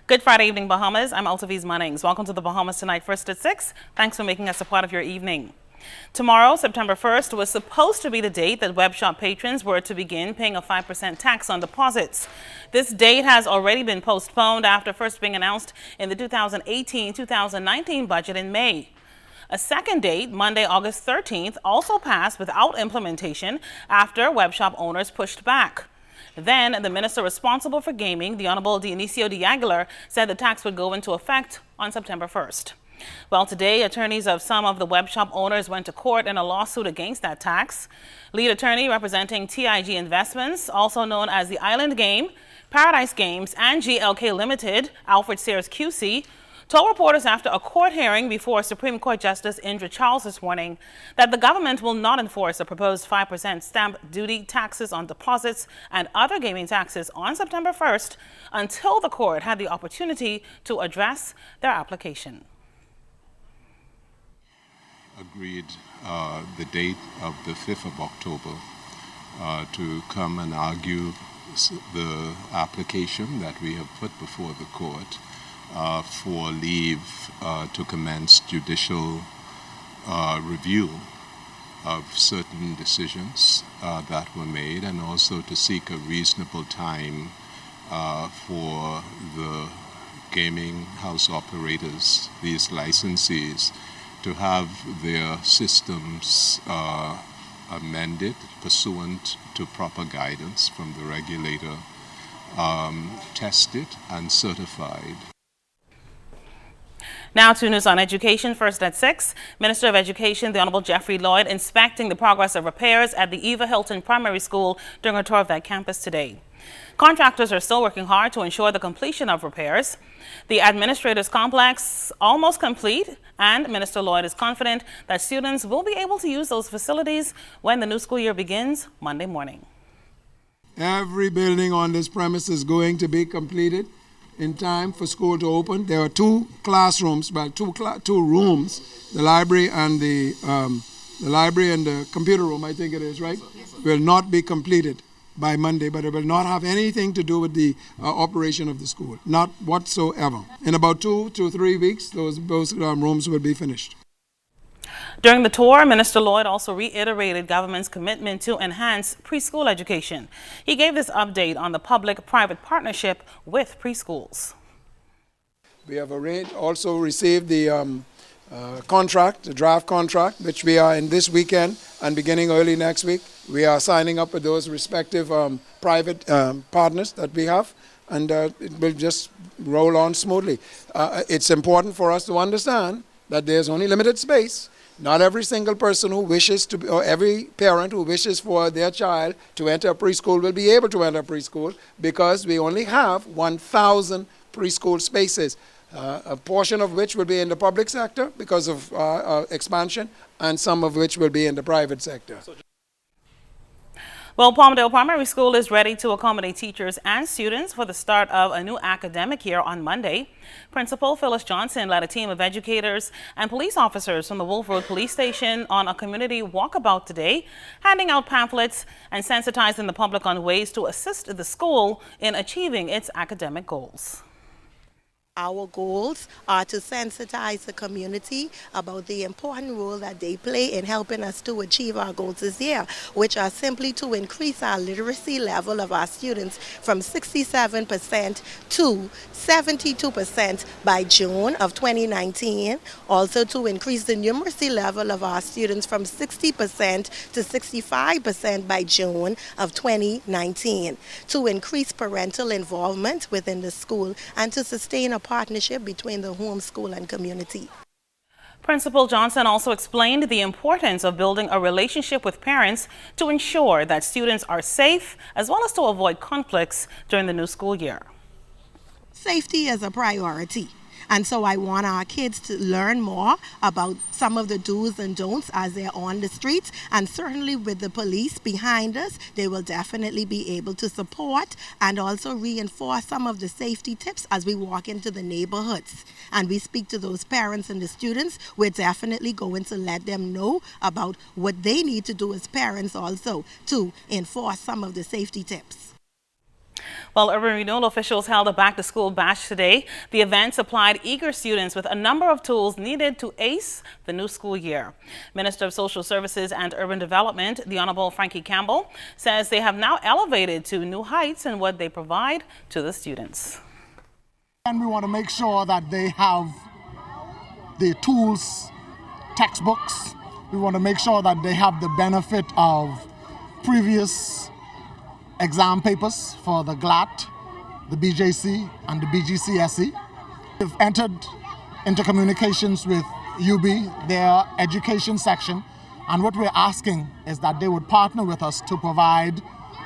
Good Friday evening, Bahamas. I'm Altaviz Munnings. Welcome to the Bahamas Tonight, first at 6. Thanks for making us a part of your evening. Tomorrow, September 1st, was supposed to be the date that web shop patrons were to begin paying a 5% tax on deposits. This date has already been postponed after first being announced in the 2018-2019 budget in May. A second date, Monday, August 13th, also passed without implementation after web shop owners pushed back. Then, the minister responsible for gaming, the Honorable Dionisio de Aguilar, said the tax would go into effect on September 1st. Well, today, attorneys of some of the web shop owners went to court in a lawsuit against that tax. Lead attorney representing TIG Investments, also known as the Island Game, Paradise Games, and GLK Limited, Alfred Sears QC, told reporters after a court hearing before Supreme Court Justice Indra Charles this morning that the government will not enforce the proposed 5% stamp duty taxes on deposits and other gaming taxes on September 1st until the court had the opportunity to address their application. Agreed the date of the 5th of October to come and argue the application that we have put before the court for leave to commence judicial review of certain decisions that were made, and also to seek a reasonable time for the gaming house operators, these licensees, to have their systems amended pursuant to proper guidance from the regulator, tested and certified. Now to news on education, first at 6. Minister of Education, the Honorable Jeffrey Lloyd, inspecting the progress of repairs at the Eva Hilton Primary School during a tour of that campus today. Contractors are still working hard to ensure the completion of repairs. The administrators' complex almost complete, and Minister Lloyd is confident that students will be able to use those facilities when the new school year begins Monday morning. Every building on this premise is going to be completed in time for school to open. There are two classrooms, well, two rooms, the library and the computer room, I think it is, right? Yes, will not be completed by Monday, but it will not have anything to do with the operation of the school, not whatsoever. In about 2 to 3 weeks, those rooms will be finished. During the tour, Minister Lloyd also reiterated government's commitment to enhance preschool education. He gave this update on the public-private partnership with preschools. We have also received the contract, the draft contract, which we are in this weekend and beginning early next week. We are signing up with those respective private partners that we have, and it will just roll on smoothly. It's important for us to understand that there's only limited space. Not every single person who wishes to, or every parent who wishes for their child to enter a preschool will be able to enter a preschool, because we only have 1,000 preschool spaces, a portion of which will be in the public sector because of expansion, and some of which will be in the private sector. Well, Palmdale Primary School is ready to accommodate teachers and students for the start of a new academic year on Monday. Principal Phyllis Johnson led a team of educators and police officers from the Wolf Road Police Station on a community walkabout today, handing out pamphlets and sensitizing the public on ways to assist the school in achieving its academic goals. Our goals are to sensitize the community about the important role that they play in helping us to achieve our goals this year, which are simply to increase our literacy level of our students from 67% to 72% by June of 2019. Also to increase the numeracy level of our students from 60% to 65% by June of 2019. To increase parental involvement within the school and to sustain a partnership between the home, school, and community. Principal Johnson also explained the importance of building a relationship with parents to ensure that students are safe, as well as to avoid conflicts during the new school year. Safety is a priority. And so I want our kids to learn more about some of the do's and don'ts as they're on the streets. And certainly with the police behind us, they will definitely be able to support and also reinforce some of the safety tips as we walk into the neighborhoods. And we speak to those parents and the students. We're definitely going to let them know about what they need to do as parents also to enforce some of the safety tips. Well, Urban Renewal officials held a back-to-school bash today. The event supplied eager students with a number of tools needed to ace the new school year. Minister of Social Services and Urban Development, the Honorable Frankie Campbell, says they have now elevated to new heights in what they provide to the students. And we want to make sure that they have the tools, textbooks. We want to make sure that they have the benefit of previous exam papers for the GLAT, the BJC, and the BGCSE. We've entered into communications with UB, their education section, and what we're asking is that they would partner with us to provide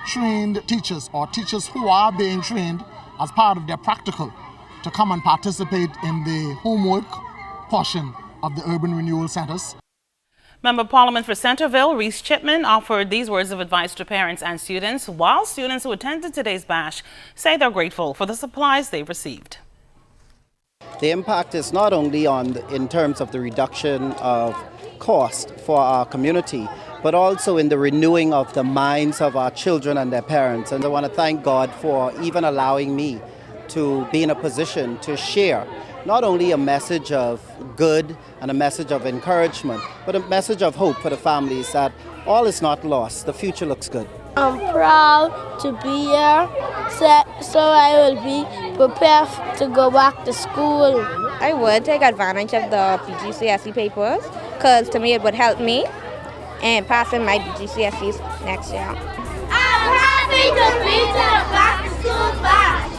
trained teachers or teachers who are being trained as part of their practical to come and participate in the homework portion of the Urban Renewal Centers. Member of Parliament for Centerville, Reese Chipman, offered these words of advice to parents and students, while students who attended today's bash say they're grateful for the supplies they've received. The impact is not only in terms of the reduction of cost for our community, but also in the renewing of the minds of our children and their parents. And I want to thank God for even allowing me to be in a position to share not only a message of good and a message of encouragement, but a message of hope for the families that all is not lost. The future looks good. I'm proud to be here, so I will be prepared to go back to school. I would take advantage of the BGCSE papers, because to me it would help me in passing my BGCSEs next year. I'm happy to be to the back to school bash.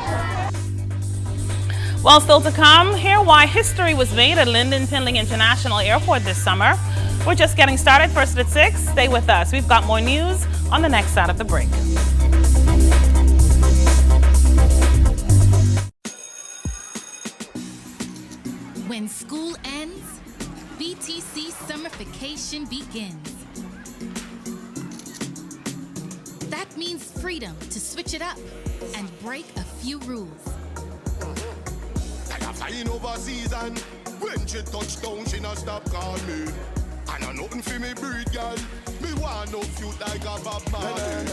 Well, still to come, hear why history was made at Lynden Pinling International Airport this summer. We're just getting started. First at 6. Stay with us. We've got more news on the next side of the break. When school ends, BTC summerfication begins. That means freedom to switch it up and break a few rules. Flying overseas and when she touch down, she not stop call me. And I nothing for me breed, girl. Me want no cute like a Bob Marley.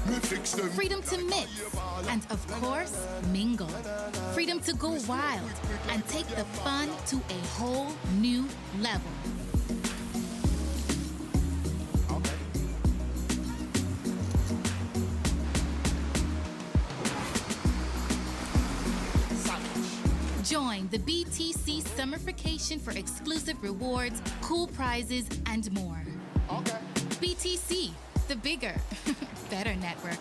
Me fix them. Freedom to mix and, of course, mingle. Freedom to go wild and take the fun to a whole new level. Join the BTC Summerfication for exclusive rewards, cool prizes, and more. Okay. BTC, the bigger, better network.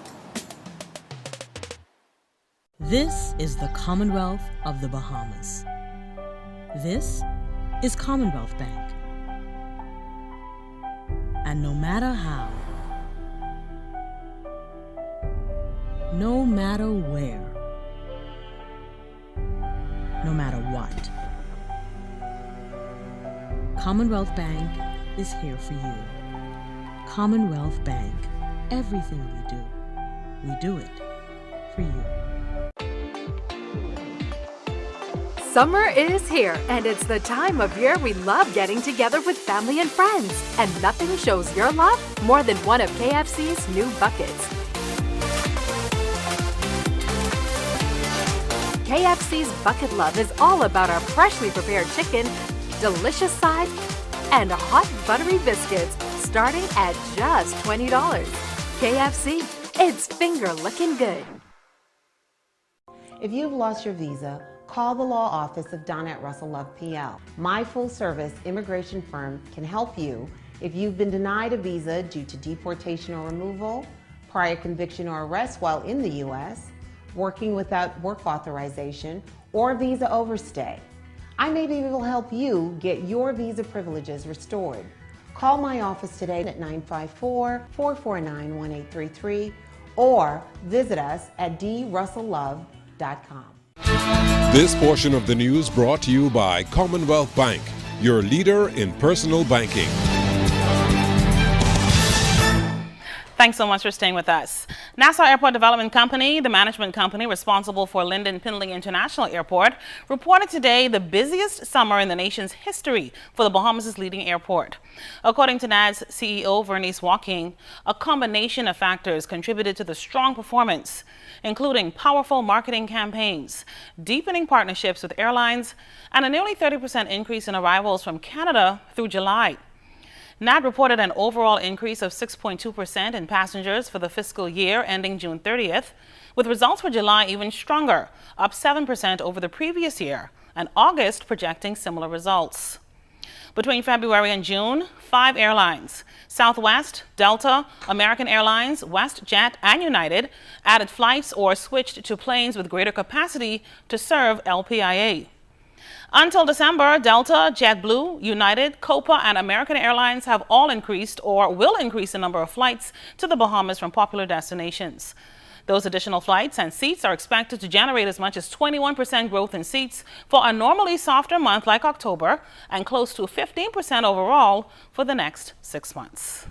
This is the Commonwealth of the Bahamas. This is Commonwealth Bank. And no matter how, no matter where, no matter what, Commonwealth Bank is here for you. Commonwealth Bank. Everything we do it for you. Summer is here, and it's the time of year we love getting together with family and friends. And nothing shows your love more than one of KFC's new buckets. KFC's Bucket Love is all about our freshly prepared chicken, delicious sides, and hot buttery biscuits, starting at just $20. KFC, it's finger looking good. If you've lost your visa, call the law office of Donette Russell Love PL. My full-service immigration firm can help you if you've been denied a visa due to deportation or removal, prior conviction or arrest while in the U.S., working without work authorization, or visa overstay. I may be able to help you get your visa privileges restored. Call my office today at 954-449-1833 or visit us at drusselllove.com. This portion of the news brought to you by Commonwealth Bank, your leader in personal banking. Thanks so much for staying with us. Nassau Airport Development Company, the management company responsible for Lynden Pindley International Airport, reported today the busiest summer in the nation's history for the Bahamas' leading airport. According to NAD's CEO, Vernice Walking, a combination of factors contributed to the strong performance, including powerful marketing campaigns, deepening partnerships with airlines, and a nearly 30% increase in arrivals from Canada through July. NAD reported an overall increase of 6.2% in passengers for the fiscal year ending June 30th, with results for July even stronger, up 7% over the previous year, and August projecting similar results. Between February and June, 5 airlines, Southwest, Delta, American Airlines, WestJet, and United, added flights or switched to planes with greater capacity to serve LPIA. Until December, Delta, JetBlue, United, Copa, and American Airlines have all increased or will increase the number of flights to the Bahamas from popular destinations. Those additional flights and seats are expected to generate as much as 21% growth in seats for a normally softer month like October and close to 15% overall for the next 6 months.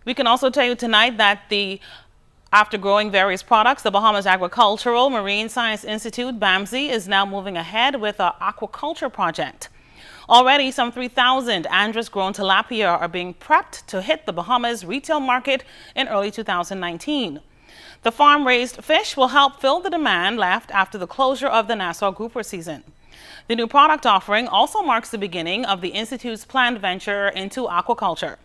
We can also tell you tonight that after growing various products, the Bahamas Agricultural Marine Science Institute, BAMSI, is now moving ahead with an aquaculture project. Already, some 3,000 Andrus-grown tilapia are being prepped to hit the Bahamas retail market in early 2019. The farm-raised fish will help fill the demand left after the closure of the Nassau grouper season. The new product offering also marks the beginning of the Institute's planned venture into aquaculture.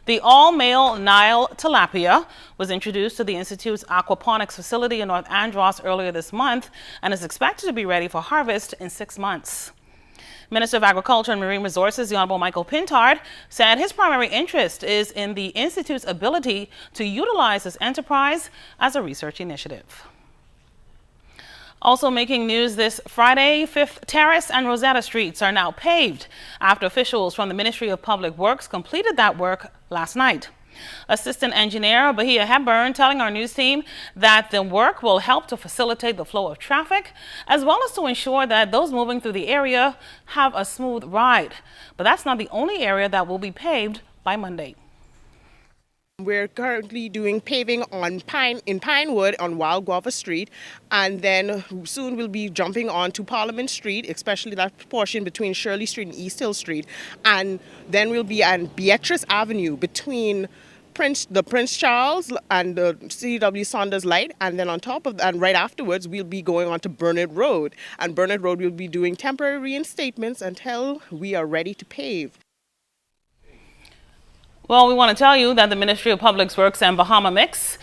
The all-male Nile tilapia was introduced to the Institute's aquaponics facility in North Andros earlier this month and is expected to be ready for harvest in 6 months. Minister of Agriculture and Marine Resources, the Honorable Michael Pintard, said his primary interest is in the Institute's ability to utilize this enterprise as a research initiative. Also making news this Friday, 5th Terrace and Rosetta Streets are now paved after officials from the Ministry of Public Works completed that work last night. Assistant Engineer Bahia Hepburn telling our news team that the work will help to facilitate the flow of traffic as well as to ensure that those moving through the area have a smooth ride. But that's not the only area that will be paved by Monday. We're currently doing paving in Pinewood on Wild Guava Street, and then soon we'll be jumping on to Parliament Street, especially that portion between Shirley Street and East Hill Street, and then we'll be on Beatrice Avenue between the Prince Charles and the C.W. Saunders Light, and then on top of that, and right afterwards, we'll be going on to Burnett Road, and Burnett Road we'll be doing temporary reinstatements until we are ready to pave. Well, we want to tell you that the Ministry of Public Works and Bahama Mix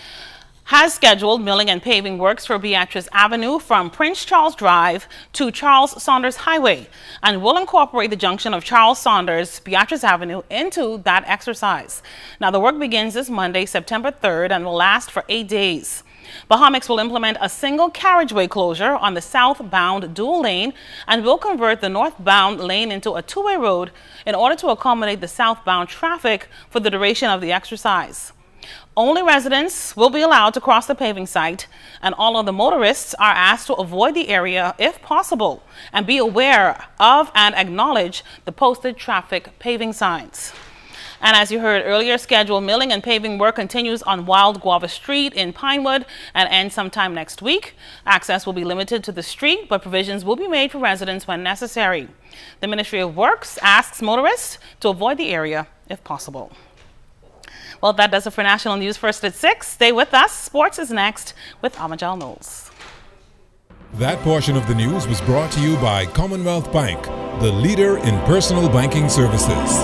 has scheduled milling and paving works for Beatrice Avenue from Prince Charles Drive to Charles Saunders Highway and will incorporate the junction of Charles Saunders Beatrice Avenue into that exercise. Now, the work begins this Monday, September 3rd, and will last for 8 days. Bahamix will implement a single carriageway closure on the southbound dual lane and will convert the northbound lane into a two-way road in order to accommodate the southbound traffic for the duration of the exercise. Only residents will be allowed to cross the paving site, and all of the motorists are asked to avoid the area if possible and be aware of and acknowledge the posted traffic paving signs. And as you heard earlier, scheduled milling and paving work continues on Wild Guava Street in Pinewood and ends sometime next week. Access will be limited to the street, but provisions will be made for residents when necessary. The Ministry of Works asks motorists to avoid the area if possible. Well, that does it for National News First at 6. Stay with us. Sports is next with Amajal Knowles. That portion of the news was brought to you by Commonwealth Bank, the leader in personal banking services.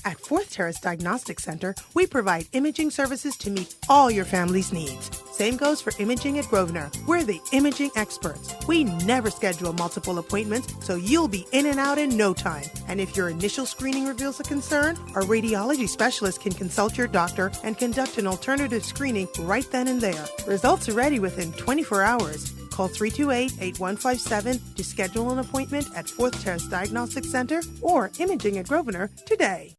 At Fourth Terrace Diagnostic Center, we provide imaging services to meet all your family's needs. Same goes for imaging at Grosvenor. We're the imaging experts. We never schedule multiple appointments, so you'll be in and out in no time. And if your initial screening reveals a concern, our radiology specialist can consult your doctor and conduct an alternative screening right then and there. Results are ready within 24 hours. Call 328-8157 to schedule an appointment at Fourth Terrace Diagnostic Center or Imaging at Grosvenor today.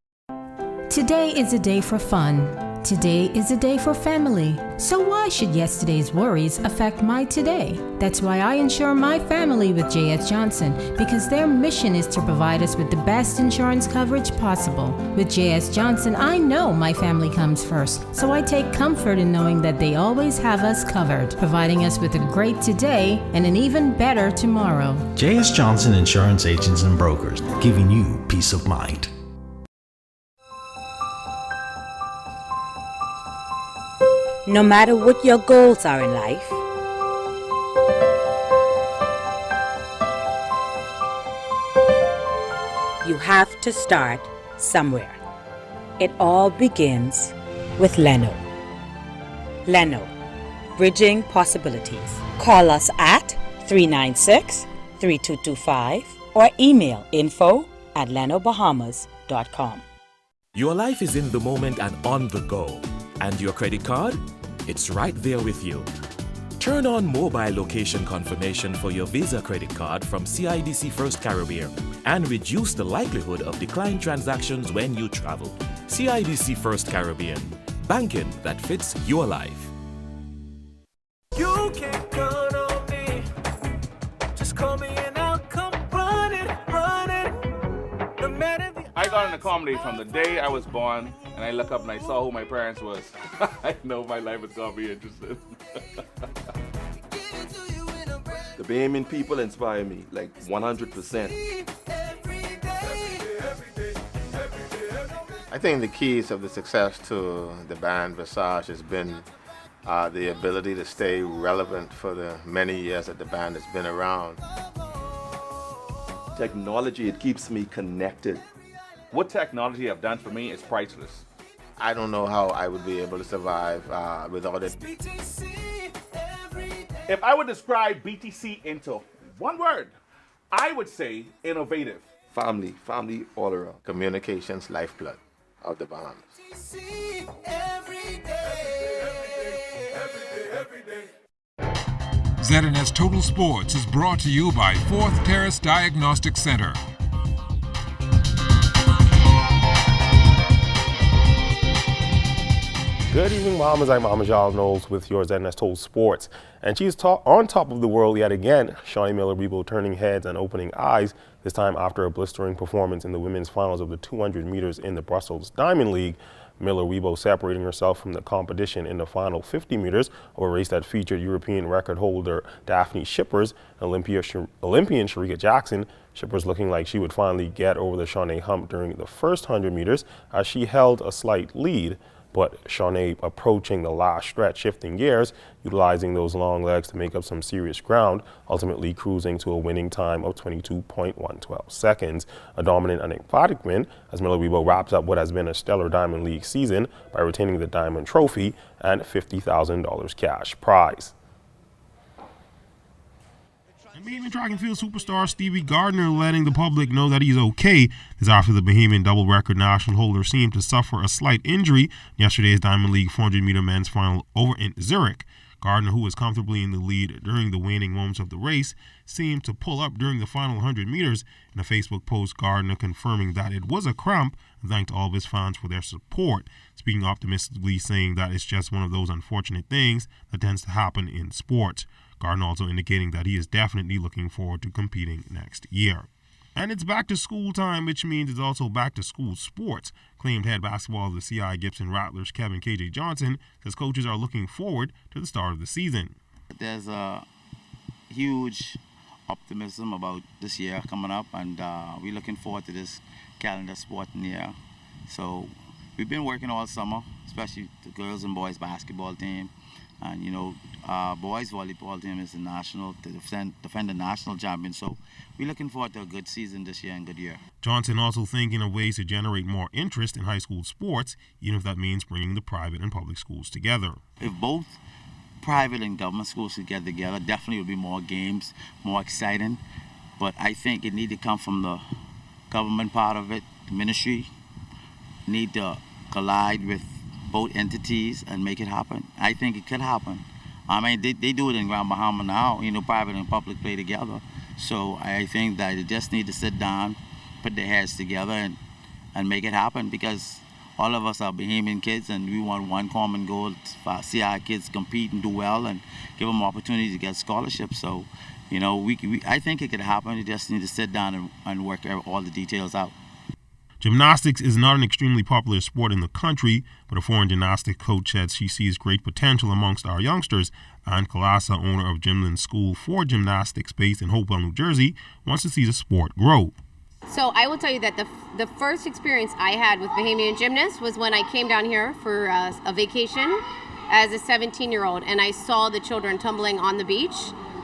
Today is a day for fun. Today is a day for family, so why should yesterday's worries affect my today? That's why I insure my family with J.S. Johnson, because their mission is to provide us with the best insurance coverage possible. With J.S. Johnson, I know my family comes first, so I take comfort in knowing that they always have us covered, providing us with a great today and an even better tomorrow. J.S. Johnson Insurance Agents and Brokers, giving you peace of mind. No matter what your goals are in life, you have to start somewhere. It all begins with Leno. Leno, bridging possibilities. Call us at 396-3225 or email info@lenobahamas.com. Your life is in the moment and on the go. And your credit card? It's right there with you. Turn on mobile location confirmation for your Visa credit card from CIBC First Caribbean and reduce the likelihood of declined transactions when you travel. CIBC First Caribbean, banking that fits your life. You can count on me. Just call me and I'll come running. No matter the I got into comedy from the day I was born, and I look up and I saw who my parents was. I know my life is gonna be interesting. The Bahamian people inspire me, like 100%. I think the keys of the success to the band Visage has been the ability to stay relevant for the many years that the band has been around. Technology, it keeps me connected. What technology have done for me is priceless. I don't know how I would be able to survive without it. If I would describe BTC into one word, I would say innovative. Family all around. Communications lifeblood of the Bahamas. ZNS Total Sports is brought to you by Fourth Terrace Diagnostic Center. Good evening, Bahamas. I'm Amajal Knowles with your ZNS Total Sports. And she's on top of the world yet again. Shawnee Miller-Rebo turning heads and opening eyes, this time after a blistering performance in the women's finals of the 200 meters in the Brussels Diamond League. Miller-Rebo separating herself from the competition in the final 50 meters of a race that featured European record holder Daphne Schippers and Olympian Sharika Jackson. Schippers looking like she would finally get over the Shawnee hump during the first 100 meters as she held a slight lead. But Shawnee approaching the last stretch, shifting gears, utilizing those long legs to make up some serious ground, ultimately cruising to a winning time of 22.112 seconds. A dominant and emphatic win as Miller-Rebo wraps up what has been a stellar Diamond League season by retaining the Diamond Trophy and $50,000 cash prize. Bahamian track and field superstar Stevie Gardner letting the public know that he's okay. This after the Bahamian double record national holder seemed to suffer a slight injury in yesterday's Diamond League 400-meter men's final over in Zurich. Gardner, who was comfortably in the lead during the waning moments of the race, seemed to pull up during the final 100 meters. In a Facebook post, Gardner confirming that it was a cramp and thanked all of his fans for their support, speaking optimistically, saying that it's just one of those unfortunate things that tends to happen in sports. Gardner also indicating that he is definitely looking forward to competing next year. And it's back to school time, which means it's also back to school sports. Claimed head basketball of the C.I. Gibson Rattlers, Kevin K.J. Johnson, says coaches are looking forward to the start of the season. There's a huge optimism about this year coming up, and we're looking forward to this calendar sporting year. So we've been working all summer, especially the girls and boys basketball team. And, you know, boys volleyball team is the national, to defend the national champion. So we're looking forward to a good season this year and good year. Johnson also thinking of ways to generate more interest in high school sports, even if that means bringing the private and public schools together. If both private and government schools could get together, definitely would be more games, more exciting. But I think it need to come from the government part of it. The ministry need to collide with both entities and make it happen. I think it could happen. I mean, they do it in Grand Bahama now, you know, private and public play together. So I think that they just need to sit down, put their heads together and make it happen, because all of us are Bahamian kids, and we want one common goal: to see our kids compete and do well, and give them opportunities to get scholarships. So, you know, I think it could happen. You just need to sit down and work all the details out. Gymnastics is not an extremely popular sport in the country, but a foreign gymnastics coach says she sees great potential amongst our youngsters. Ann Kalasa, owner of Gymland School for Gymnastics based in Hopewell, New Jersey, wants to see the sport grow. So I will tell you that the first experience I had with Bahamian gymnasts was when I came down here for a vacation as a 17-year-old, and I saw the children tumbling on the beach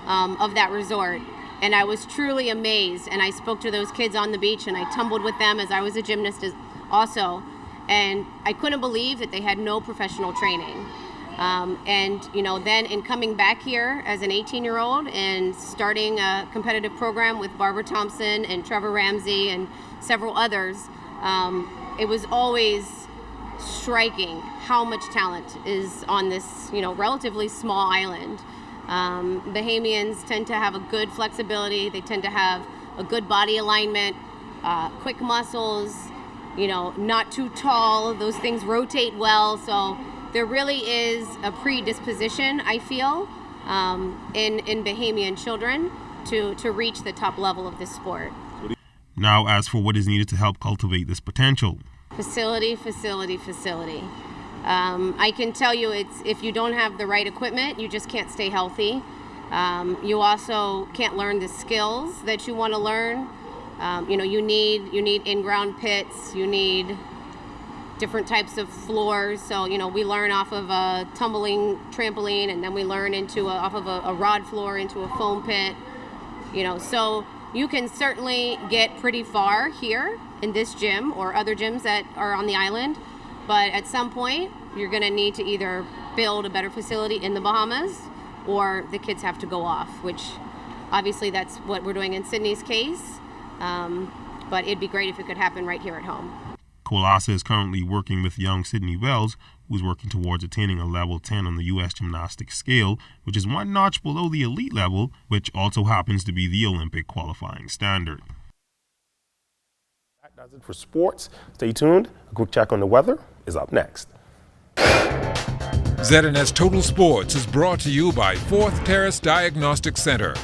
of that resort. And I was truly amazed, and I spoke to those kids on the beach, and I tumbled with them as I was a gymnast also. And I couldn't believe that they had no professional training. And, you know, then in coming back here as an 18-year-old and starting a competitive program with Barbara Thompson and Trevor Ramsey and several others, it was always striking how much talent is on this, you know, relatively small island. Bahamians tend to have a good flexibility. They tend to have a good body alignment, quick muscles, you know, not too tall. Those things rotate well. So there really is a predisposition, I feel, in Bahamian children to reach the top level of this sport. Now, as for what is needed to help cultivate this potential. Facility. I can tell you, if you don't have the right equipment, you just can't stay healthy. You also can't learn the skills that you want to learn. You know, you need in-ground pits. You need different types of floors. So, you know, we learn off of a tumbling trampoline, and then we learn off of a rod floor into a foam pit. You know, so you can certainly get pretty far here in this gym or other gyms that are on the island. But at some point, you're going to need to either build a better facility in the Bahamas, or the kids have to go off, which obviously that's what we're doing in Sydney's case. But it'd be great if it could happen right here at home. Kalasa is currently working with young Sydney Wells, who is working towards attaining a level 10 on the U.S. gymnastics scale, which is one notch below the elite level, which also happens to be the Olympic qualifying standard. That does it for sports. Stay tuned. A quick check on the weather is up next. ZNS Total Sports is brought to you by Fourth Terrace Diagnostic Center.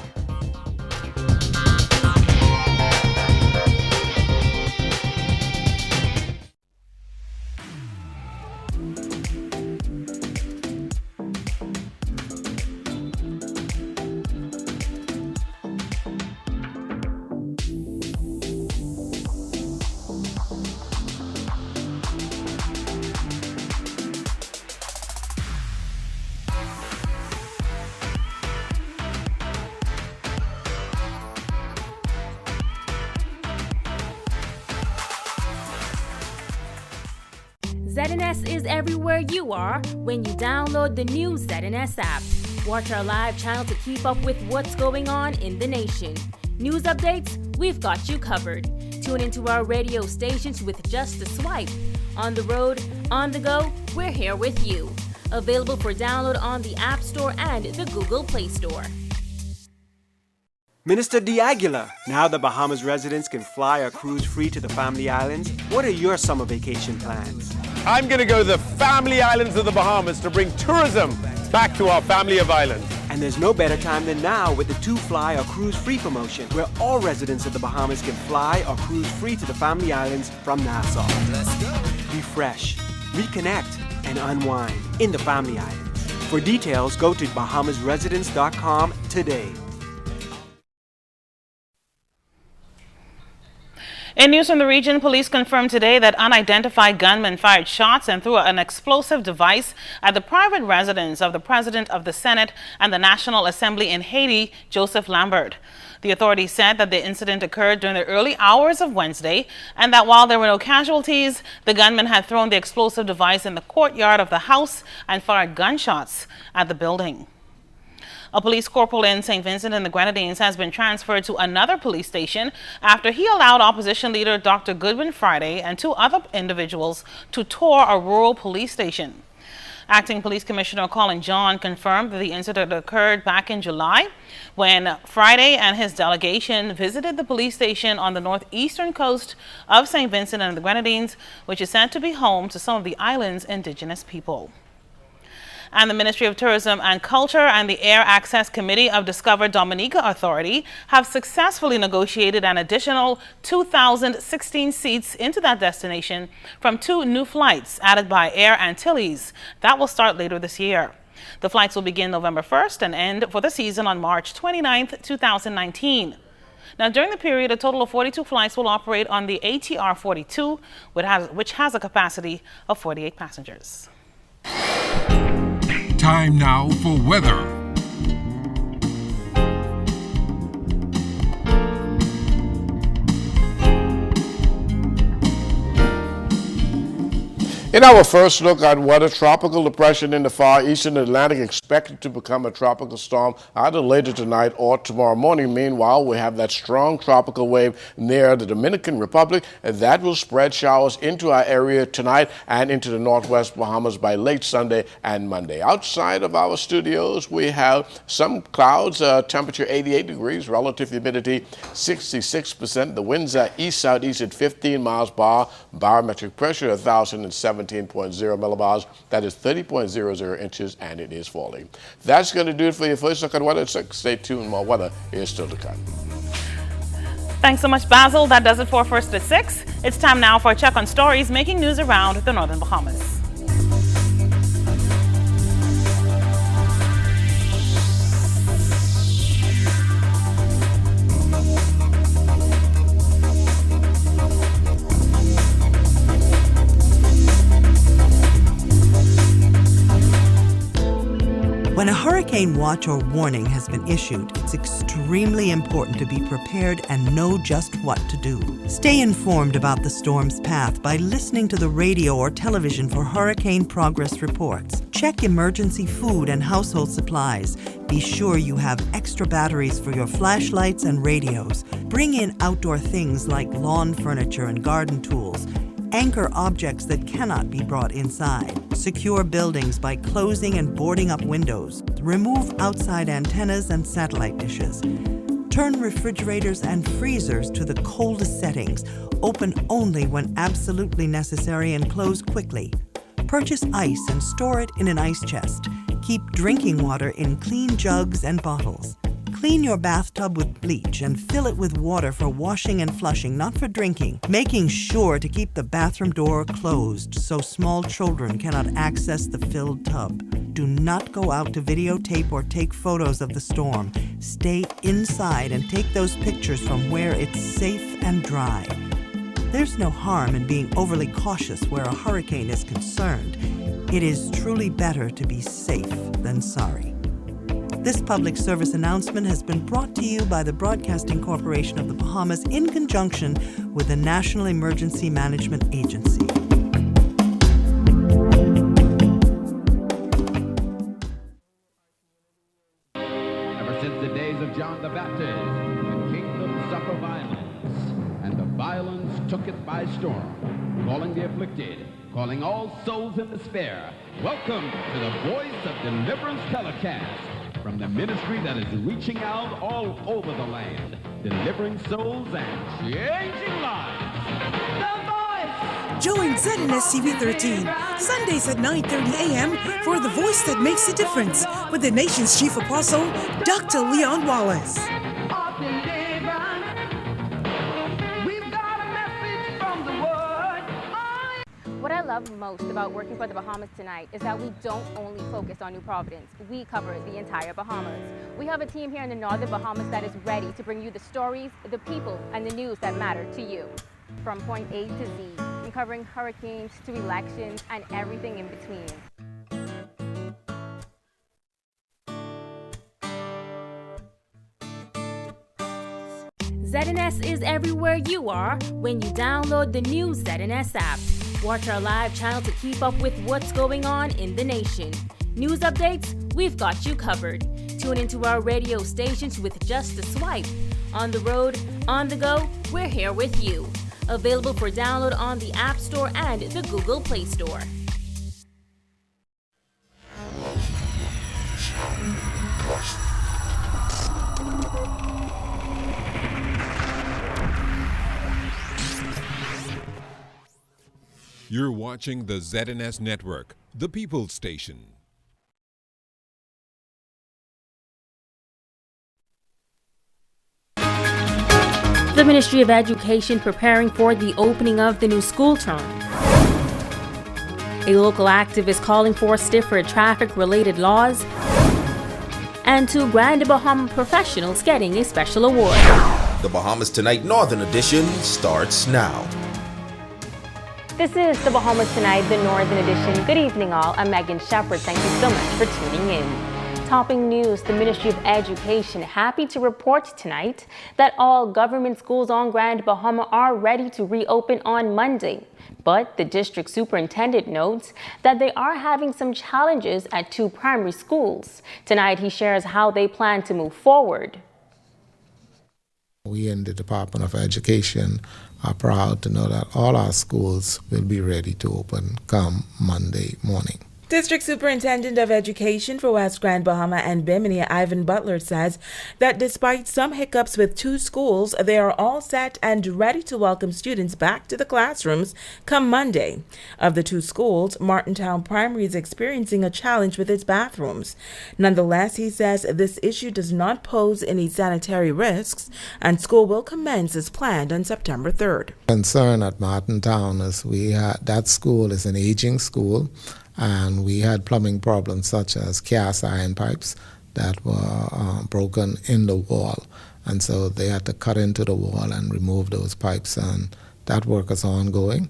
ZNS is everywhere you are when you download the new ZNS app. Watch our live channel to keep up with what's going on in the nation. News updates, we've got you covered. Tune into our radio stations with just a swipe. On the road, on the go, we're here with you. Available for download on the App Store and the Google Play Store. Minister D'Aguilar, now the Bahamas residents can fly or cruise free to the Family Islands. What are your summer vacation plans? I'm going to go to the Family Islands of the Bahamas to bring tourism back to our family of islands. And there's no better time than now with the 2 Fly or Cruise Free promotion, where all residents of the Bahamas can fly or cruise free to the Family Islands from Nassau. Let's go. Refresh, reconnect, and unwind in the Family Islands. For details, go to bahamasresidents.com today. In news from the region, police confirmed today that unidentified gunmen fired shots and threw an explosive device at the private residence of the President of the Senate and the National Assembly in Haiti, Joseph Lambert. The authorities said that the incident occurred during the early hours of Wednesday and that while there were no casualties, the gunman had thrown the explosive device in the courtyard of the house and fired gunshots at the building. A police corporal in St. Vincent and the Grenadines has been transferred to another police station after he allowed opposition leader Dr. Goodwin Friday and 2 other individuals to tour a rural police station. Acting Police Commissioner Colin John confirmed that the incident occurred back in July when Friday and his delegation visited the police station on the northeastern coast of St. Vincent and the Grenadines, which is said to be home to some of the island's indigenous people. And the Ministry of Tourism and Culture and the Air Access Committee of Discover Dominica Authority have successfully negotiated an additional 2,016 seats into that destination from 2 new flights added by Air Antilles that will start later this year. The flights will begin November 1st and end for the season on March 29th, 2019. Now, during the period, a total of 42 flights will operate on the ATR 42, which has a capacity of 48 passengers. Time now for weather. In our first look at weather, tropical depression in the far eastern Atlantic expected to become a tropical storm either later tonight or tomorrow morning. Meanwhile, we have that strong tropical wave near the Dominican Republic, and that will spread showers into our area tonight and into the northwest Bahamas by late Sunday and Monday. Outside of our studios, we have some clouds, temperature 88 degrees, relative humidity 66%. The winds are east-southeast at 15 miles per hour, barometric pressure 1,017.0 millibars. That is 30.00 inches, and it is falling. That's going to do it for your first look at weather at 6. Stay tuned, more weather is still to come. Thanks so much, Basil. That does it for First at 6. It's time now for a check on stories making news around the Northern Bahamas. When a hurricane watch or warning has been issued, it's extremely important to be prepared and know just what to do. Stay informed about the storm's path by listening to the radio or television for hurricane progress reports. Check emergency food and household supplies. Be sure you have extra batteries for your flashlights and radios. Bring in outdoor things like lawn furniture and garden tools. Anchor objects that cannot be brought inside. Secure buildings by closing and boarding up windows. Remove outside antennas and satellite dishes. Turn refrigerators and freezers to the coldest settings. Open only when absolutely necessary and close quickly. Purchase ice and store it in an ice chest. Keep drinking water in clean jugs and bottles. Clean your bathtub with bleach and fill it with water for washing and flushing, not for drinking, making sure to keep the bathroom door closed so small children cannot access the filled tub. Do not go out to videotape or take photos of the storm. Stay inside and take those pictures from where it's safe and dry. There's no harm in being overly cautious where a hurricane is concerned. It is truly better to be safe than sorry. This public service announcement has been brought to you by the Broadcasting Corporation of the Bahamas in conjunction with the National Emergency Management Agency. Ever since the days of John the Baptist, the kingdom suffered violence, and the violence took it by storm, calling the afflicted, calling all souls in despair. Welcome to the Voice of Deliverance telecast. From the ministry that is reaching out all over the land, delivering souls and changing lives. The Voice! Join ZNS TV 13, Sundays at 9:30 a.m. for The Voice That Makes a Difference with the nation's chief apostle, Dr. Leon Wallace. What I love most about working for the Bahamas Tonight is that we don't only focus on New Providence, we cover the entire Bahamas. We have a team here in the Northern Bahamas that is ready to bring you the stories, the people, and the news that matter to you. From point A to Z, from covering hurricanes to elections and everything in between. ZNS is everywhere you are when you download the new ZNS app. Watch our live channel to keep up with what's going on in the nation. News updates, we've got you covered. Tune into our radio stations with just a swipe. On the road, on the go, we're here with you. Available for download on the App Store and the Google Play Store. You're watching the ZNS Network, the People's Station. The Ministry of Education preparing for the opening of the new school term. A local activist calling for stiffer traffic-related laws. And 2 Grand Bahama professionals getting a special award. The Bahamas Tonight Northern Edition starts now. This is the Bahamas Tonight, the Northern Edition. Good evening, all. I'm Megan Shepherd. Thank you so much for tuning in. Topping news, the Ministry of Education happy to report tonight that all government schools on Grand Bahama are ready to reopen on Monday. But the district superintendent notes that they are having some challenges at 2 primary schools. Tonight, he shares how they plan to move forward. We in the Department of Education are proud to know that all our schools will be ready to open come Monday morning. District Superintendent of Education for West Grand Bahama and Bimini, Ivan Butler, says that despite some hiccups with 2 schools, they are all set and ready to welcome students back to the classrooms come Monday. Of the 2 schools, Martintown Primary is experiencing a challenge with its bathrooms. Nonetheless, he says this issue does not pose any sanitary risks, and school will commence as planned on September 3rd. Concern at Martintown is that school is an aging school, and we had plumbing problems such as cast iron pipes that were broken in the wall, and so they had to cut into the wall and remove those pipes, and that work is ongoing,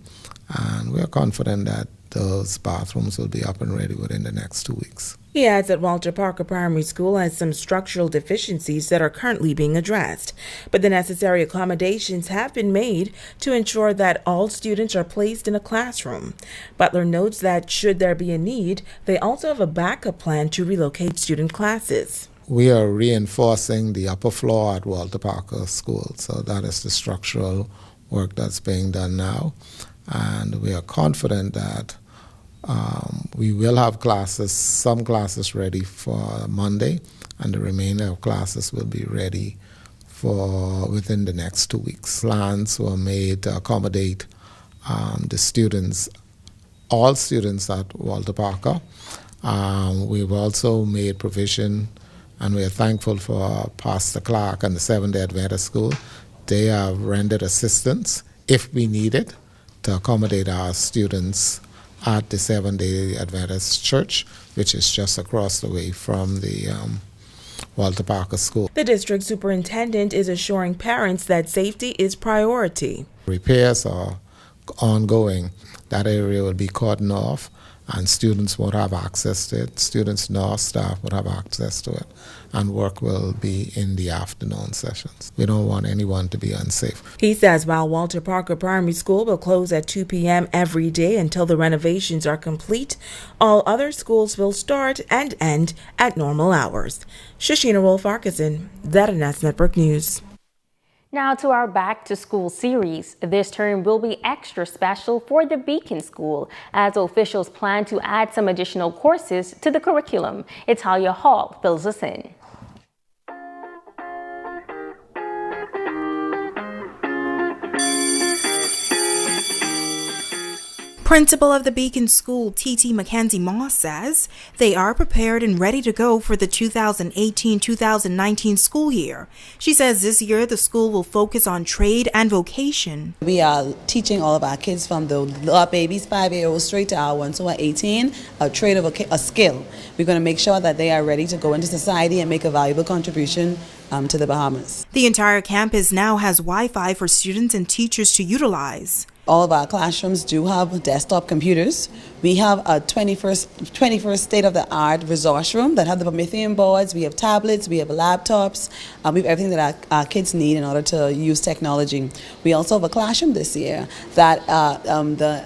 and we're confident that those bathrooms will be up and ready within the next 2 weeks. He adds that Walter Parker Primary School has some structural deficiencies that are currently being addressed, but the necessary accommodations have been made to ensure that all students are placed in a classroom. Butler notes that should there be a need, they also have a backup plan to relocate student classes. We are reinforcing the upper floor at Walter Parker School, so that is the structural work that's being done now, and we are confident that we will have some classes ready for Monday, and the remainder of classes will be ready for within the next 2 weeks. Plans were made to accommodate the students, all students at Walter Parker. We've also made provision, and we are thankful for Pastor Clark and the Seventh-day Adventist School. They have rendered assistance, if we need it, to accommodate our students at the Seventh-day Adventist Church, which is just across the way from the Walter Parker School. The district superintendent is assuring parents that safety is priority. Repairs are ongoing. That area will be cordoned off, and students won't have access to it. Students nor staff would have access to it, and work will be in the afternoon sessions. We don't want anyone to be unsafe. He says while Walter Parker Primary School will close at 2 p.m. every day until the renovations are complete, all other schools will start and end at normal hours. Shashina Wolf-Arkeson, ZNS Network News. Now to our Back to School series. This term will be extra special for the Beacon School as officials plan to add some additional courses to the curriculum. Italia Hall fills us in. Principal of the Beacon School, T.T. Mackenzie Moss, says they are prepared and ready to go for the 2018-2019 school year. She says this year the school will focus on trade and vocation. We are teaching all of our kids from our babies, 5-year-olds, straight to our ones who are 18, a trade of a skill. We're going to make sure that they are ready to go into society and make a valuable contribution to the Bahamas. The entire campus now has Wi-Fi for students and teachers to utilize. All of our classrooms do have desktop computers. We have a 21st state-of-the-art resource room that have the Promethean boards. We have tablets, we have laptops, we have everything that our kids need in order to use technology. We also have a classroom this year that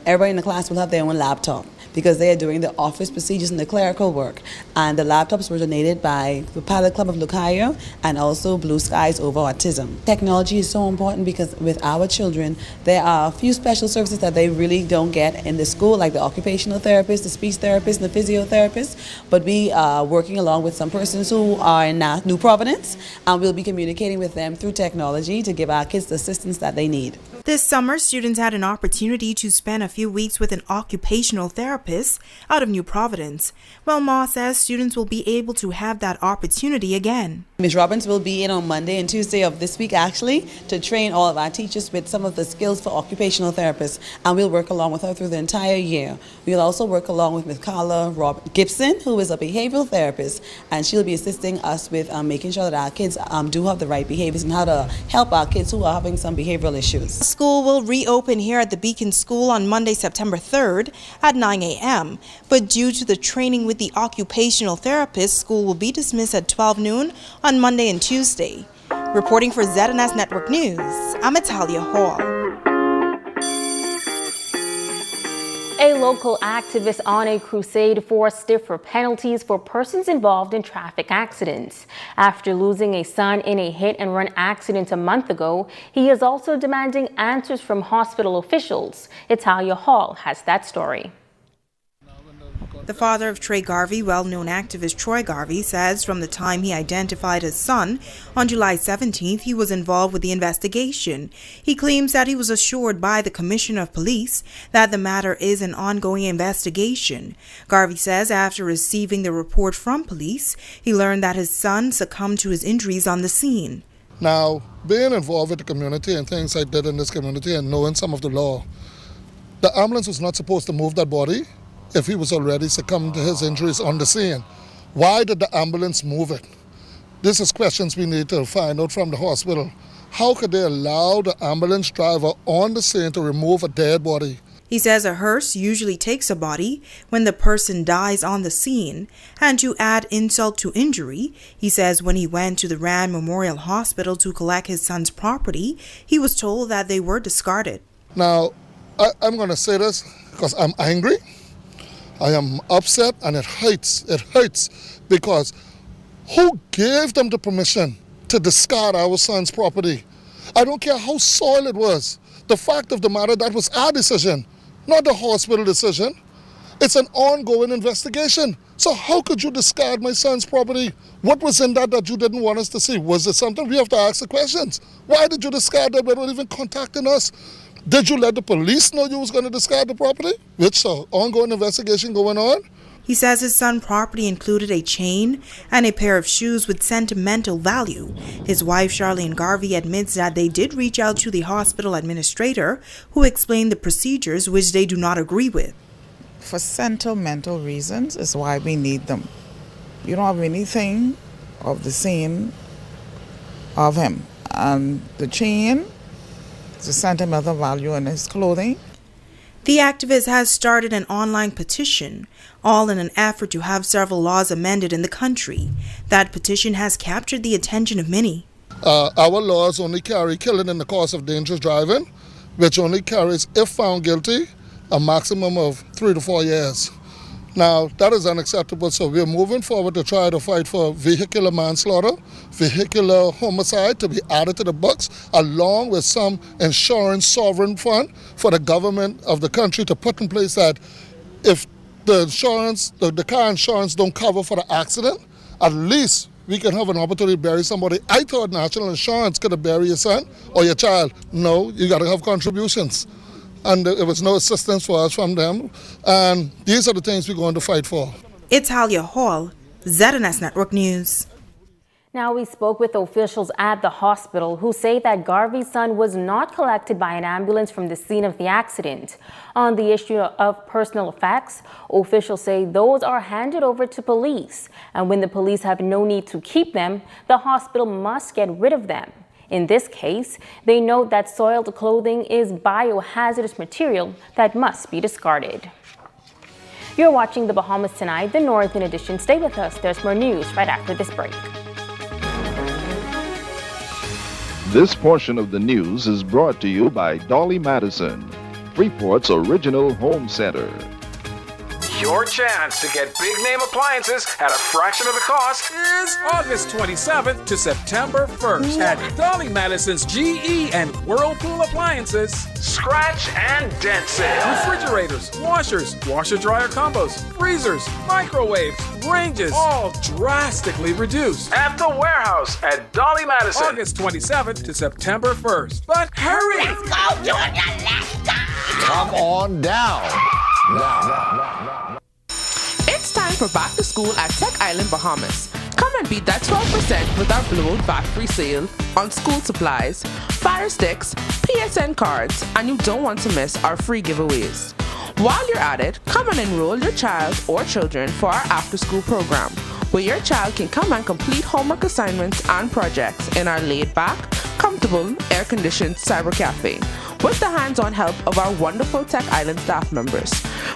everybody in the class will have their own laptop, because they are doing the office procedures and the clerical work. And the laptops were donated by the Pilot Club of Lucayo and also Blue Skies Over Autism. Technology is so important because with our children, there are a few special services that they really don't get in the school, like the occupational therapist, the speech therapist, and the physiotherapist. But we are working along with some persons who are in New Providence, and we'll be communicating with them through technology to give our kids the assistance that they need. This summer, students had an opportunity to spend a few weeks with an occupational therapist out of New Providence. Well, Ma says students will be able to have that opportunity again. Ms. Robbins will be in on Monday and Tuesday of this week, actually, to train all of our teachers with some of the skills for occupational therapists, and we'll work along with her through the entire year. We'll also work along with Ms. Carla Gibson, who is a behavioral therapist, and she'll be assisting us with making sure that our kids do have the right behaviors and how to help our kids who are having some behavioral issues. School will reopen here at the Beacon School on Monday, September 3rd at 9 a.m. But due to the training with the occupational therapist, school will be dismissed at 12 noon on Monday and Tuesday. Reporting for ZNS Network News, I'm Italia Hall. A local activist on a crusade for stiffer penalties for persons involved in traffic accidents. After losing a son in a hit-and-run accident a month ago, he is also demanding answers from hospital officials. Italia Hall has that story. The father of Trey Garvey, well-known activist Troy Garvey, says from the time he identified his son on July 17th, he was involved with the investigation. He claims that he was assured by the Commissioner of Police that the matter is an ongoing investigation. Garvey says after receiving the report from police, he learned that his son succumbed to his injuries on the scene. Now, being involved with the community and things I did in this community and knowing some of the law, the ambulance was not supposed to move that body if he was already succumbed to his injuries on the scene. Why did the ambulance move it? This is questions we need to find out from the hospital. How could they allow the ambulance driver on the scene to remove a dead body? He says a hearse usually takes a body when the person dies on the scene, and to add insult to injury, he says when he went to the Rand Memorial Hospital to collect his son's property, he was told that they were discarded. Now, I'm going to say this because I'm angry. I am upset and it hurts because who gave them the permission to discard our son's property? I don't care how soiled it was. The fact of the matter, that was our decision, not the hospital decision. It's an ongoing investigation. So how could you discard my son's property? What was in that you didn't want us to see? Was it something? We have to ask the questions. Why did you discard that without even contacting us? Did you let the police know you was going to discard the property? Which ongoing investigation going on? He says his son's property included a chain and a pair of shoes with sentimental value. His wife, Charlene Garvey, admits that they did reach out to the hospital administrator, who explained the procedures which they do not agree with. For sentimental reasons is why we need them. You don't have anything of the scene of him. And the chain, the sentimental value in his clothing. The activist has started an online petition, all in an effort to have several laws amended in the country. That petition has captured the attention of many. Our laws only carry killing in the course of dangerous driving, which only carries, if found guilty, a maximum of 3 to 4 years. Now, that is unacceptable, so we're moving forward to try to fight for vehicular manslaughter, vehicular homicide to be added to the books, along with some insurance sovereign fund for the government of the country to put in place that if the insurance, the car insurance don't cover for the accident, at least we can have an opportunity to bury somebody. I thought national insurance could have buried your son or your child. No, you got to have contributions. And there was no assistance for us from them. And these are the things we're going to fight for. Italia Hall, ZNS Network News. Now we spoke with officials at the hospital who say that Garvey's son was not collected by an ambulance from the scene of the accident. On the issue of personal effects, officials say those are handed over to police. And when the police have no need to keep them, the hospital must get rid of them. In this case, they note that soiled clothing is biohazardous material that must be discarded. You're watching The Bahamas Tonight, the Northern Edition. Stay with us. There's more news right after this break. This portion of the news is brought to you by Dolly Madison, Freeport's original home center. Your chance to get big name appliances at a fraction of the cost is August 27th to September 1st at Dolly Madison's GE and Whirlpool Appliances Scratch and Dent Sale. Refrigerators, washers, washer-dryer combos, freezers, microwaves, ranges, all drastically reduced at the warehouse at Dolly Madison. August 27th to September 1st. But hurry! Let's go, Junior! Let's go! Come on down. It's time for back to school at Tech Island, Bahamas. Come and beat that 12% with our blowout VAT-free sale on school supplies, Fire Sticks, PSN cards, and you don't want to miss our free giveaways. While you're at it, come and enroll your child or children for our after-school program, where your child can come and complete homework assignments and projects in our laid-back, comfortable, air-conditioned cyber cafe, with the hands-on help of our wonderful Tech Island staff members.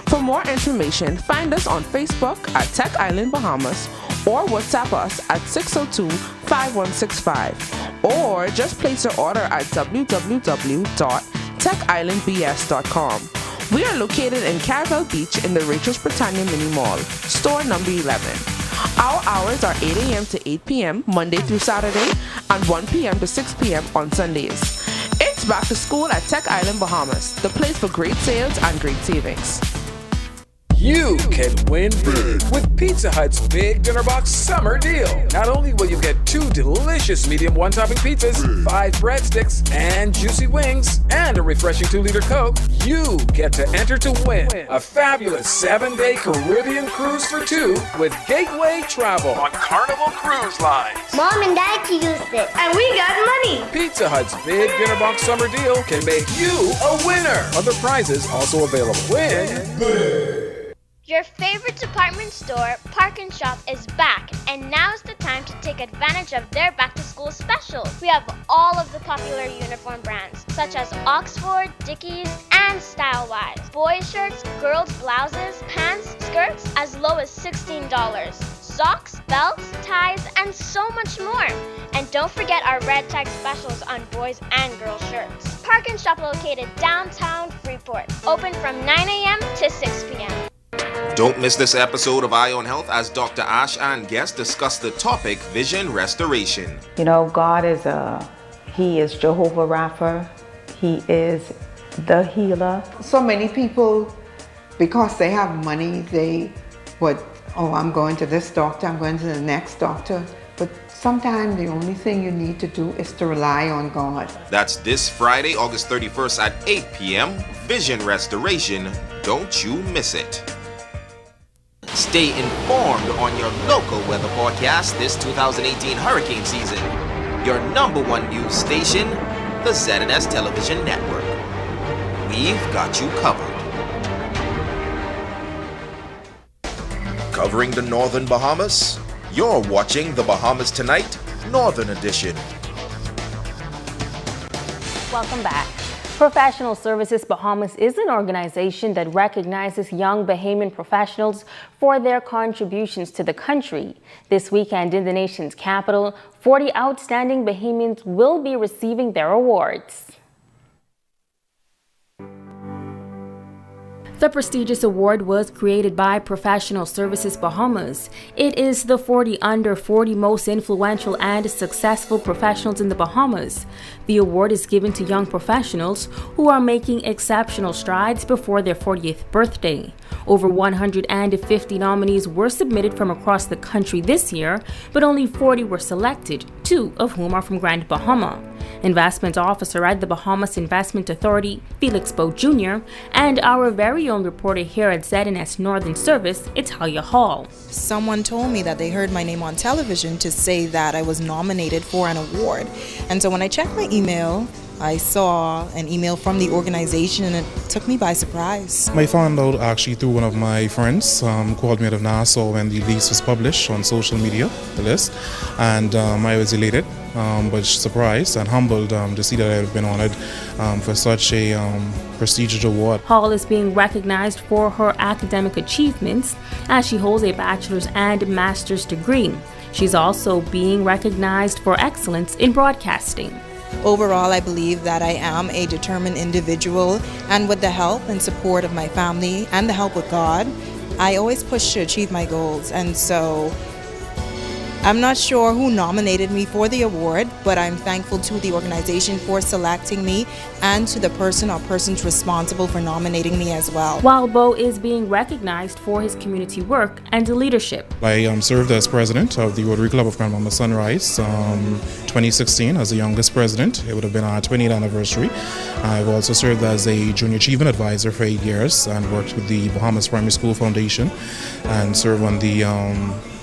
For more information, find us on Facebook at Tech Island Bahamas or WhatsApp us at 602-5165, or just place your order at www.techislandbs.com. We are located in Caravelle Beach in the Rachel's Britannia Mini Mall, store number 11. Our hours are 8 a.m. to 8 p.m. Monday through Saturday and 1 p.m. to 6 p.m. on Sundays. It's back to school at Tech Island, Bahamas, the place for great sales and great savings. You can win big with Pizza Hut's Big Dinner Box Summer Deal. Not only will you get 2 delicious medium one-topping pizzas, 5 breadsticks, and juicy wings, and a refreshing 2-liter Coke, you get to enter to win a fabulous 7-day Caribbean cruise for 2 with Gateway Travel on Carnival Cruise Lines. Mom and Dad used it, and we got money. Pizza Hut's Big Dinner Box Summer Deal can make you a winner. Other prizes also available. Win big. Your favorite department store, Park & Shop, is back, and now's the time to take advantage of their back-to-school specials. We have all of the popular uniform brands, such as Oxford, Dickies, and Stylewise. Boys shirts, girls blouses, pants, skirts, as low as $16. Socks, belts, ties, and so much more. And don't forget our red tag specials on boys and girls shirts. Park & Shop located downtown Freeport, open from 9 a.m. to 6 p.m. Don't miss this episode of Eye on Health as Dr. Ash and guests discuss the topic vision restoration. You know, God is He is Jehovah Rapha. He is the healer. So many people, because they have money, they would, I'm going to this doctor, I'm going to the next doctor. But sometimes the only thing you need to do is to rely on God. That's this Friday, August 31st at 8 p.m. Vision Restoration. Don't you miss it. Stay informed on your local weather forecast this 2018 hurricane season. Your #1 news station, the ZNS Television Network. We've got you covered. Covering the Northern Bahamas, you're watching the Bahamas Tonight, Northern Edition. Welcome back. Professional Services Bahamas is an organization that recognizes young Bahamian professionals for their contributions to the country. This weekend in the nation's capital, 40 outstanding Bahamians will be receiving their awards. The prestigious award was created by Professional Services Bahamas. It is the 40 under 40 most influential and successful professionals in the Bahamas. The award is given to young professionals who are making exceptional strides before their 40th birthday. Over 150 nominees were submitted from across the country this year, but only 40 were selected, 2 of whom are from Grand Bahama. Investment Officer at the Bahamas Investment Authority, Felix Bowe Jr., and our very own reporter here at ZNS Northern Service, Italia Hall. Someone told me that they heard my name on television to say that I was nominated for an award. And so when I checked my email, I saw an email from the organization and it took me by surprise. I found out actually through one of my friends who called me out of Nassau when the list was published on social media, the list, and I was elated, but surprised and humbled to see that I have been honored for such a prestigious award. Hall is being recognized for her academic achievements as she holds a bachelor's and master's degree. She's also being recognized for excellence in broadcasting. Overall, I believe that I am a determined individual, and with the help and support of my family and the help of God, I always push to achieve my goals, and so I'm not sure who nominated me for the award, but I'm thankful to the organization for selecting me and to the person or persons responsible for nominating me as well. While Bo is being recognized for his community work and leadership. I served as president of the Rotary Club of Grand Bahama Sunrise 2016 as the youngest president. It would have been our 20th anniversary. I've also served as a junior achievement advisor for 8 years and worked with the Bahamas Primary School Foundation and served on the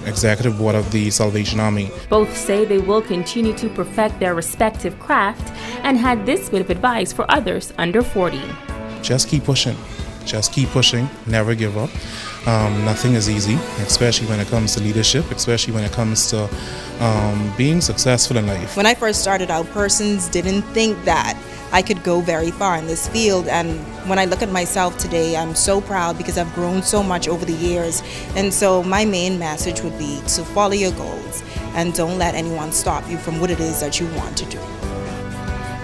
executive board of the Salvation Army. Both say they will continue to perfect their respective craft and had this bit of advice for others under 40. Just keep pushing. Just keep pushing. Never give up. Nothing is easy, especially when it comes to leadership, especially when it comes to being successful in life. When I first started out, persons didn't think that I could go very far in this field, and when I look at myself today, I'm so proud because I've grown so much over the years. And so my main message would be to follow your goals and don't let anyone stop you from what it is that you want to do.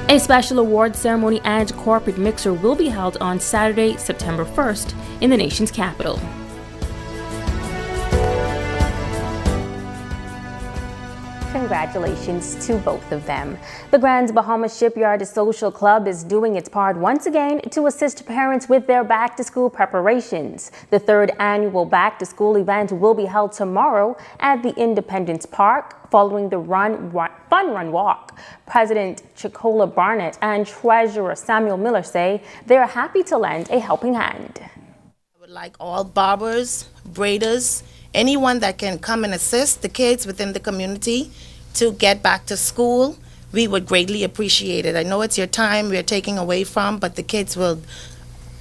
A special award ceremony and corporate mixer will be held on Saturday, September 1st in the nation's capital. Congratulations to both of them. The Grand Bahama Shipyard Social Club is doing its part once again to assist parents with their back-to-school preparations. The third annual back-to-school event will be held tomorrow at the Independence Park following the Fun Run Walk. President Chicola Barnett and Treasurer Samuel Miller say they're happy to lend a helping hand. I would like all barbers, braiders, anyone that can come and assist the kids within the community to get back to school. We would greatly appreciate it. I know it's your time we're taking away from, but the kids will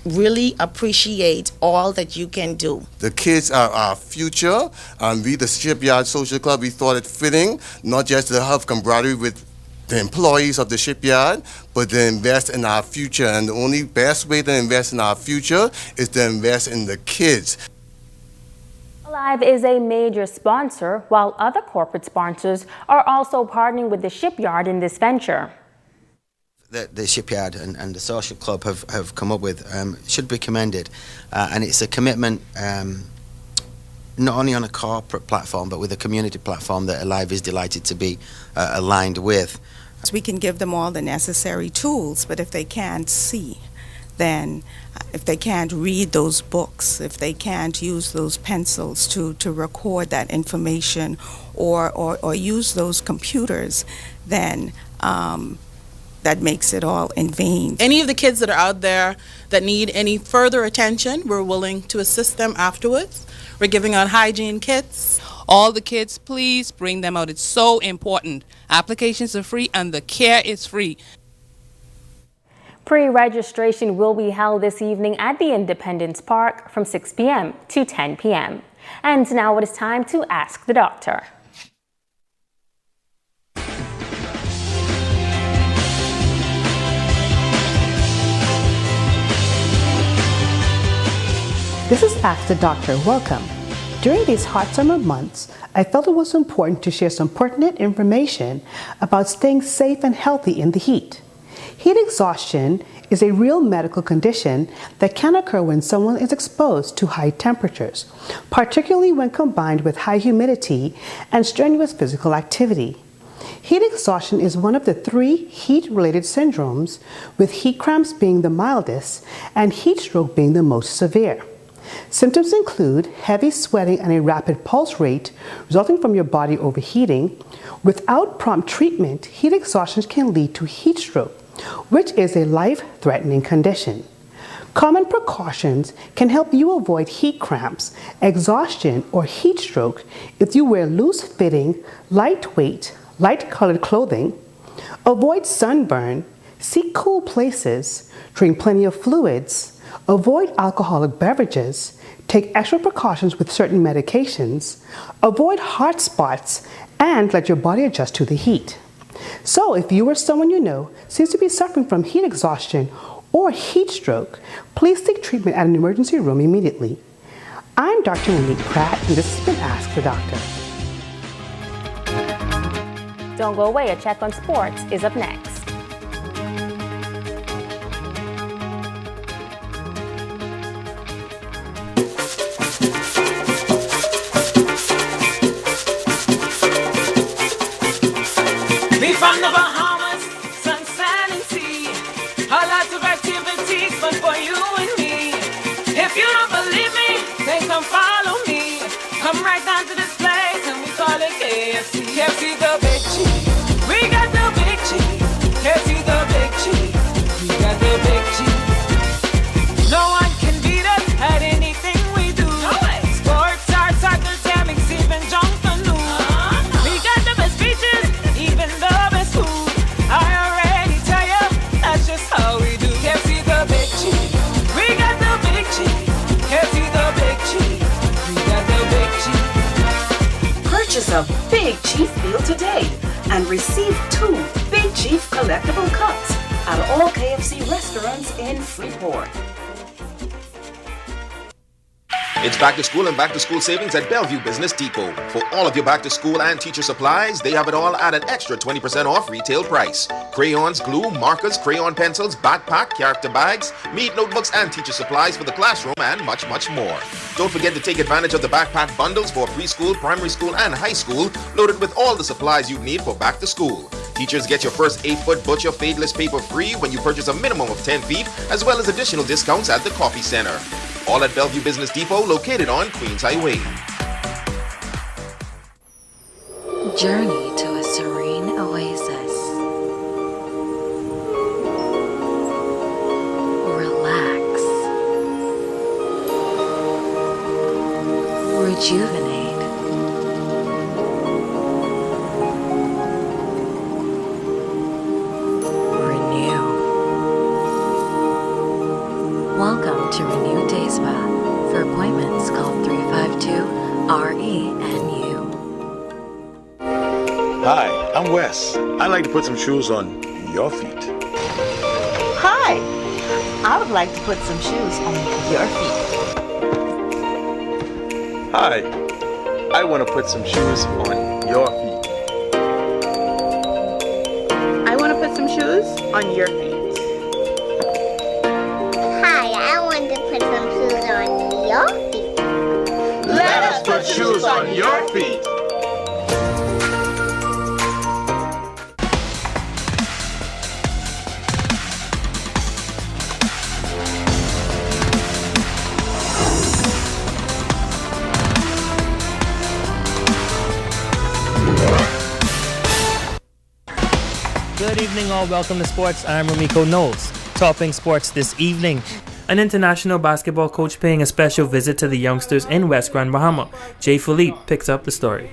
really appreciate all that you can do. The kids are our future, and we, the Shipyard Social Club, we thought it fitting not just to have camaraderie with the employees of the shipyard, but to invest in our future. And the only best way to invest in our future is to invest in the kids. Alive is a major sponsor, while other corporate sponsors are also partnering with the shipyard in this venture. The shipyard and the social club have come up with should be commended, and it's a commitment not only on a corporate platform but with a community platform that Alive is delighted to be aligned with. We can give them all the necessary tools, but if they can't see, then if they can't read those books, if they can't use those pencils to record that information or use those computers, then that makes it all in vain. Any of the kids that are out there that need any further attention, we're willing to assist them afterwards. We're giving out hygiene kits. All the kids, please bring them out. It's so important. Applications are free and the care is free. Pre-registration will be held this evening at the Independence Park from 6 p.m. to 10 p.m. And now it is time to Ask the Doctor. This is Ask the Doctor. Welcome. During these hot summer months, I felt it was important to share some pertinent information about staying safe and healthy in the heat. Heat exhaustion is a real medical condition that can occur when someone is exposed to high temperatures, particularly when combined with high humidity and strenuous physical activity. Heat exhaustion is one of the 3 heat-related syndromes, with heat cramps being the mildest and heat stroke being the most severe. Symptoms include heavy sweating and a rapid pulse rate resulting from your body overheating. Without prompt treatment, heat exhaustion can lead to heat stroke, which is a life-threatening condition. Common precautions can help you avoid heat cramps, exhaustion, or heat stroke if you wear loose-fitting, lightweight, light-colored clothing, avoid sunburn, seek cool places, drink plenty of fluids, avoid alcoholic beverages, take extra precautions with certain medications, avoid hot spots, and let your body adjust to the heat. So if you or someone you know seems to be suffering from heat exhaustion or heat stroke, please seek treatment at an emergency room immediately. I'm Dr. Monique Pratt, and this has been Ask the Doctor. Don't go away, a check on sports is up next. We from the Bahamas, sun, sand, and sea. A lot of activities, but for you and me. If you don't believe me, then come follow me. Come right down to this place and we call it KFC. KFC the big cheese. We got the big cheese. KFC the big cheese. We got the big cheese. No one can beat us at anything we do. Sports, arts, soccer, dynamics, even junk and news. We got the best beaches, even the best food. I already tell you, that's just how we do. KFC the big cheese. We got the big cheese. KFC the big cheese. We got the big cheese. Purchase a Big Chief meal today and receive 2 Big Chief collectible cups at all KFC restaurants in Freeport. It's back to school and back to school savings at Bellevue Business Depot. For all of your back to school and teacher supplies, they have it all at an extra 20% off retail price. Crayons, glue, markers, crayon pencils, backpack, character bags, meat notebooks, and teacher supplies for the classroom, and much, much more. Don't forget to take advantage of the backpack bundles for preschool, primary school, and high school, loaded with all the supplies you need for back to school. Teachers get your first 8-foot Butcher Fadeless paper free when you purchase a minimum of 10 feet, as well as additional discounts at the Coffee Center. All at Bellevue Business Depot, located on Queens Highway. Journey to a serene oasis. Relax. Rejuvenate. Renew. Welcome to Renew Day Spa. For appointments, call 352-RENU. Hi, I'm Wes. I like to put some shoes on your feet. Hi, I would like to put some shoes on your feet. Hi, I want to put some shoes on your feet. I want to put some shoes on your feet. Hi, I want to put some shoes on your feet. Let us put shoes on your feet. Good evening all, welcome to Sports. I'm Ramiko Knowles. Topping sports this evening. An international basketball coach paying a special visit to the youngsters in West Grand Bahama. Jay Philippe picks up the story.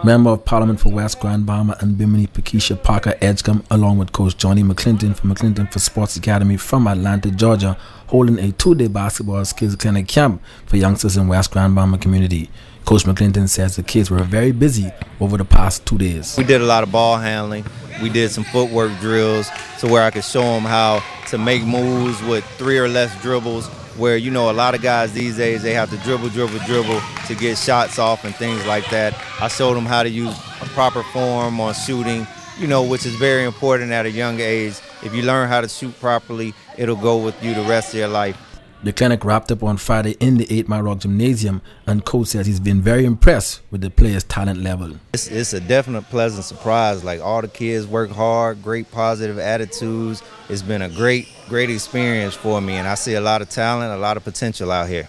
Member of Parliament for West Grand Bahama and Bimini Pakeisha Parker Edgecombe, along with Coach Johnny McClinton from McClinton for Sports Academy from Atlanta, Georgia, holding a 2-day basketball skills clinic camp for youngsters in West Grand Bahama community. Coach McClinton says the kids were very busy over the past 2 days. We did a lot of ball handling. We did some footwork drills so where I could show them how to make moves with 3 or less dribbles, where, you know, a lot of guys these days, they have to dribble to get shots off and things like that. I showed them how to use a proper form on shooting, you know, which is very important at a young age. If you learn how to shoot properly, it'll go with you the rest of your life. The clinic wrapped up on Friday in the 8 Mile Rock Gymnasium, and Coach says he's been very impressed with the players' talent level. It's a definite pleasant surprise. Like, all the kids work hard, great positive attitudes. It's been a great experience for me, and I see a lot of talent, a lot of potential out here.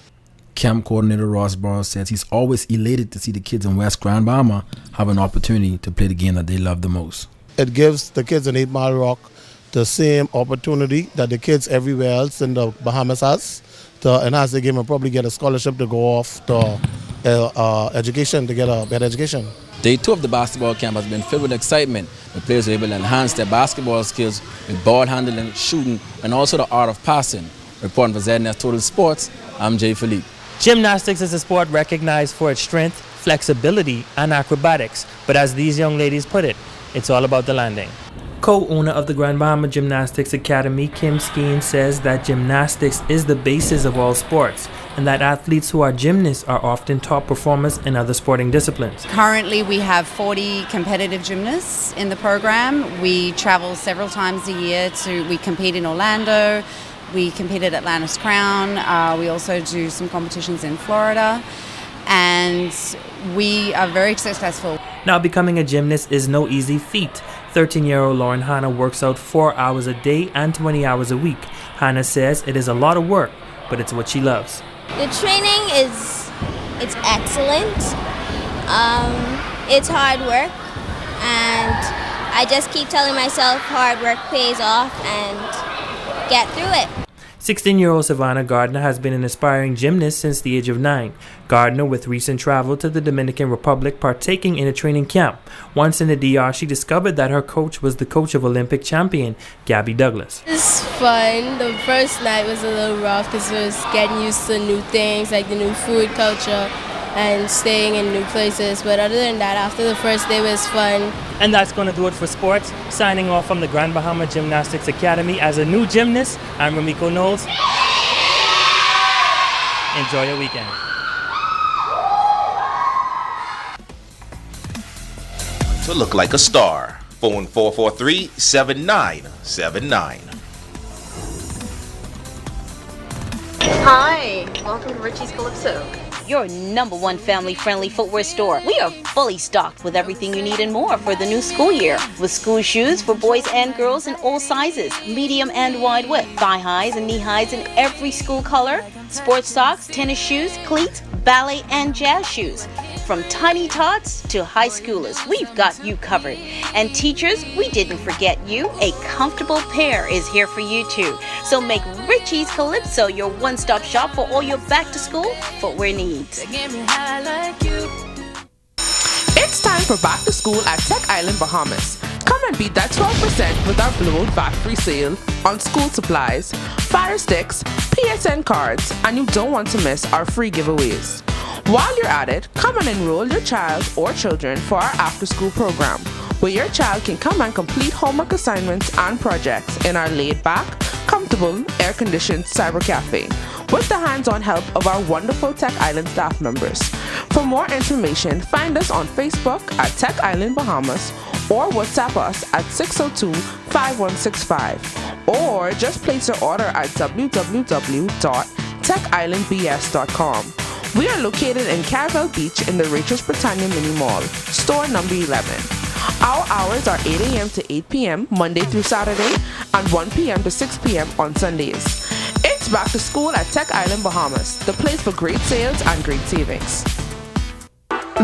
Camp coordinator Ross Burrows says he's always elated to see the kids in West Grand Bahama have an opportunity to play the game that they love the most. It gives the kids in 8 Mile Rock the same opportunity that the kids everywhere else in the Bahamas has to enhance the game and probably get a scholarship to go off to education, to get a better education. Day 2 of the basketball camp has been filled with excitement. The players were able to enhance their basketball skills with ball handling, shooting, and also the art of passing. Reporting for ZNS Total Sports, I'm Jay Philippe. Gymnastics is a sport recognized for its strength, flexibility, and acrobatics. But as these young ladies put it, it's all about the landing. Co-owner of the Grand Bahama Gymnastics Academy, Kim Skeen, says that gymnastics is the basis of all sports and that athletes who are gymnasts are often top performers in other sporting disciplines. Currently, we have 40 competitive gymnasts in the program. We travel several times a year we compete in Orlando, we compete at Atlantis Crown, we also do some competitions in Florida, and we are very successful. Now, becoming a gymnast is no easy feat. 13-year-old Lauren Hannah works out 4 hours a day and 20 hours a week. Hannah says it is a lot of work, but it's what she loves. The training it's excellent. It's hard work, and I just keep telling myself hard work pays off and get through it. 16-year-old Savannah Gardner has been an aspiring gymnast since the age of 9. Gardner, with recent travel to the Dominican Republic, partaking in a training camp. Once in the DR, she discovered that her coach was the coach of Olympic champion Gabby Douglas. It's fun. The first night was a little rough because it was getting used to new things like the new food culture and staying in new places. But other than that, after the first day was fun. And that's going to do it for sports. Signing off from the Grand Bahama Gymnastics Academy as a new gymnast, I'm Ramiko Knowles. Enjoy your weekend. To look like a star. Phone 443-7979. Hi, welcome to Richie's Calypso, your #1 family-friendly footwear store. We are fully stocked with everything you need and more for the new school year. With school shoes for boys and girls in all sizes, medium and wide width, thigh highs and knee highs in every school color, sports socks, tennis shoes, cleats, ballet and jazz shoes. From tiny tots to high schoolers, we've got you covered. And teachers, we didn't forget you. A comfortable pair is here for you too. So make Richie's Calypso your one-stop shop for all your back-to-school footwear needs. It's time for back to school at Tech Island, Bahamas. Come and beat that 12% with our blowout VAT-free sale on school supplies, fire sticks, PSN cards, and you don't want to miss our free giveaways. While you're at it, come and enroll your child or children for our after-school program, where your child can come and complete homework assignments and projects in our laid-back, comfortable, air-conditioned cyber cafe, with the hands-on help of our wonderful Tech Island staff members. For more information, find us on Facebook at Tech Island Bahamas or WhatsApp us at 602-5165, or just place your order at www.techislandbs.com. We are located in Caravel Beach in the Rachel's Britannia Mini Mall, store number 11. Our hours are 8 a.m. to 8 p.m. Monday through Saturday and 1 p.m. to 6 p.m. on Sundays. It's back to school at Tech Island, Bahamas, the place for great sales and great savings.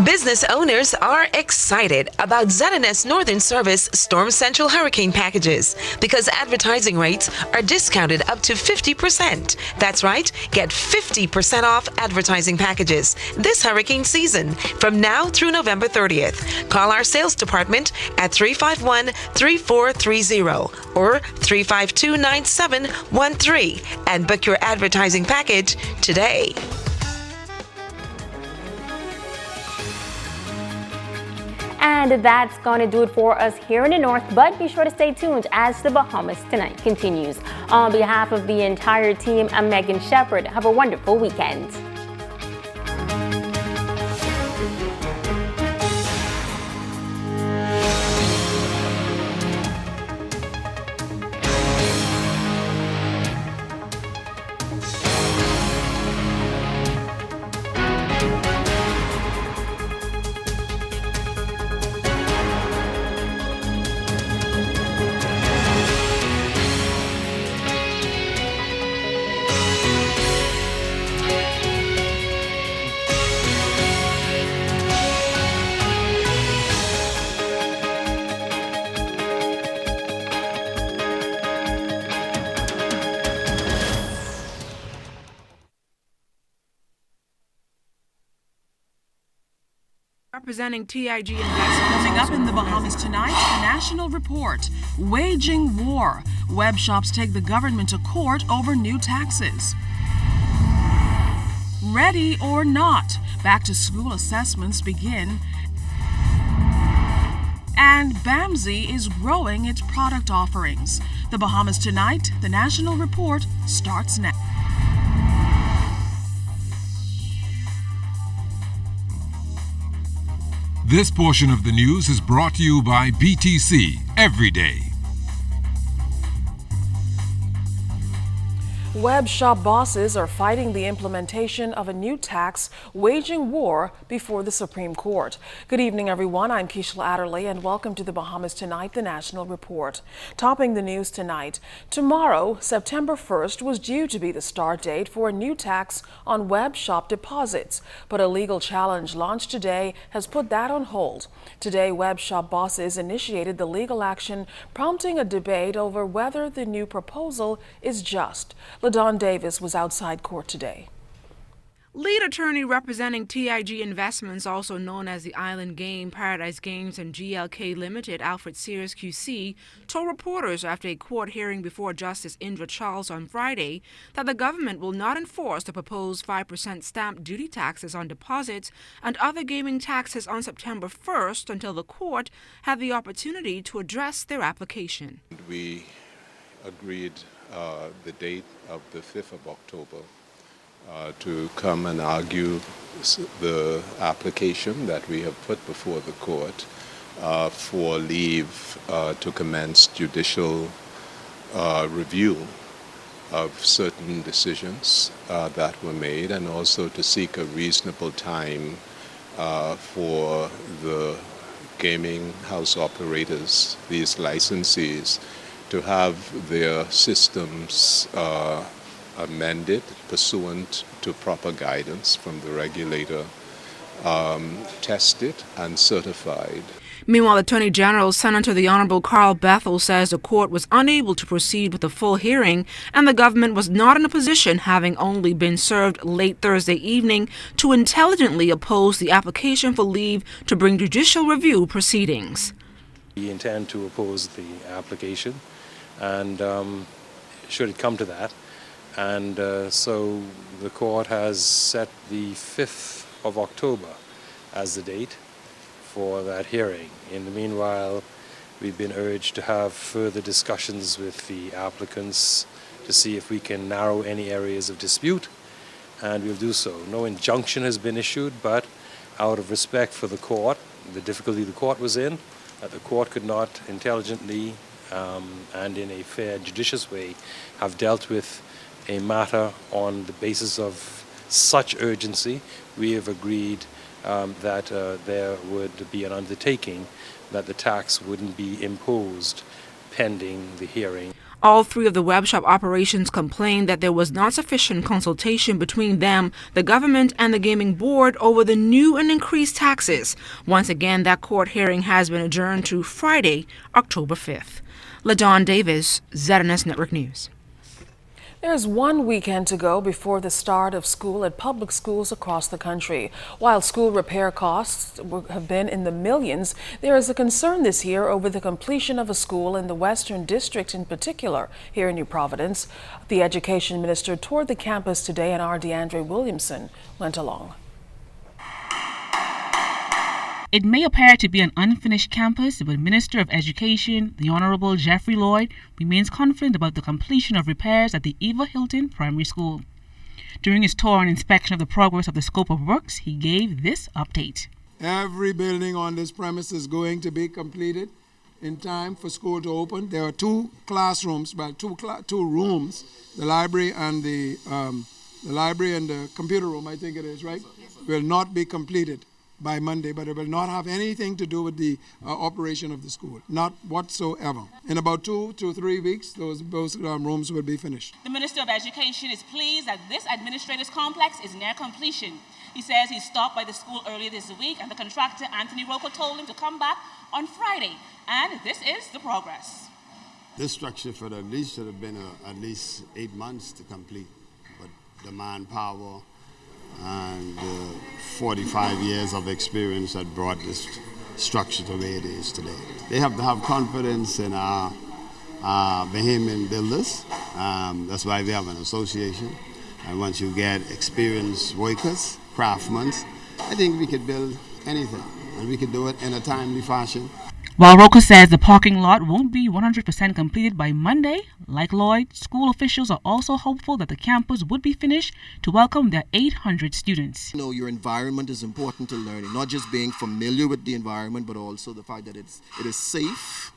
Business owners are excited about ZNS Northern Service Storm Central Hurricane packages because advertising rates are discounted up to 50%. That's right, get 50% off advertising packages this hurricane season from now through November 30th. Call our sales department at 351-3430 or 352-9713 and book your advertising package today. And that's going to do it for us here in the North, but be sure to stay tuned as the Bahamas Tonight continues. On behalf of the entire team, I'm Megan Shepherd. Have a wonderful weekend. Representing TIG Investments. Coming up in the Bahamas tonight, the National Report. Waging war. Web shops take the government to court over new taxes. Ready or not, back to school assessments begin. And BAMSI is growing its product offerings. The Bahamas tonight, the National Report starts next. This portion of the news is brought to you by BTC Every Day. Web shop bosses are fighting the implementation of a new tax, waging war before the Supreme Court. Good evening, everyone. I'm Keishla Adderley, and welcome to the Bahamas Tonight, the National Report. Topping the news tonight, tomorrow, September 1st, was due to be the start date for a new tax on web shop deposits, but a legal challenge launched today has put that on hold. Today, web shop bosses initiated the legal action, prompting a debate over whether the new proposal is just. LaDon Davis was outside court today. Lead attorney representing TIG Investments, also known as the Island Game, Paradise Games, and GLK Limited, Alfred Sears QC, told reporters after a court hearing before Justice Indra Charles on Friday that the government will not enforce the proposed 5% stamp duty taxes on deposits and other gaming taxes on September 1st until the court had the opportunity to address their application. We agreed the date of the 5th of October to come and argue the application that we have put before the court for leave to commence judicial review of certain decisions that were made, and also to seek a reasonable time for the gaming house operators, these licensees, to have their systems amended pursuant to proper guidance from the regulator, tested and certified. Meanwhile, Attorney General Senator the Honorable Carl Bethel says the court was unable to proceed with the full hearing and the government was not in a position, having only been served late Thursday evening, to intelligently oppose the application for leave to bring judicial review proceedings. We intend to oppose the application, and should it come to that. And so the court has set the 5th of October as the date for that hearing. In the meanwhile, we've been urged to have further discussions with the applicants to see if we can narrow any areas of dispute, and we'll do so. No injunction has been issued, but out of respect for the court, the difficulty the court was in, that the court could not intelligently and in a fair, judicious way have dealt with a matter on the basis of such urgency, we have agreed that there would be an undertaking that the tax wouldn't be imposed pending the hearing. All three of the web shop operations complained that there was not sufficient consultation between them, the government, and the gaming board over the new and increased taxes. Once again, that court hearing has been adjourned to Friday, October 5th. LaDon Davis, ZNS Network News. There's one weekend to go before the start of school at public schools across the country. While school repair costs have been in the millions, there is a concern this year over the completion of a school in the Western District in particular here in New Providence. The Education Minister toured the campus today, and our DeAndre Williamson went along. It may appear to be an unfinished campus, but Minister of Education, the Honorable Jeffrey Lloyd, remains confident about the completion of repairs at the Eva Hilton Primary School. During his tour and inspection of the progress of the scope of works, he gave this update. Every building on this premise is going to be completed in time for school to open. There are two classrooms, two rooms, the library and the computer room, I think it is, right? Will not be completed by Monday, but it will not have anything to do with the operation of the school, not whatsoever. In about 2 to 3 weeks, those rooms will be finished. The Minister of Education is pleased that this administrative complex is near completion. He says he stopped by the school earlier this week, and the contractor, Anthony Rocco, told him to come back on Friday, and this is the progress. This structure should have been at least 8 months to complete, but the manpower and 45 years of experience that brought this structure to where it is today. They have to have confidence in our Bahamian builders. That's why we have an association. And once you get experienced workers, craftsmen, I think we could build anything, and we could do it in a timely fashion. While Roca says the parking lot won't be 100% completed by Monday, like Lloyd, school officials are also hopeful that the campus would be finished to welcome their 800 students. You know, your environment is important to learning, not just being familiar with the environment, but also the fact that it is safe,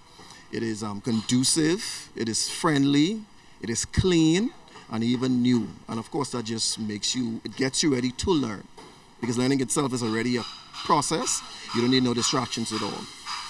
it is conducive, it is friendly, it is clean, and even new. And of course, that just it gets you ready to learn, because learning itself is already a process. You don't need no distractions at all.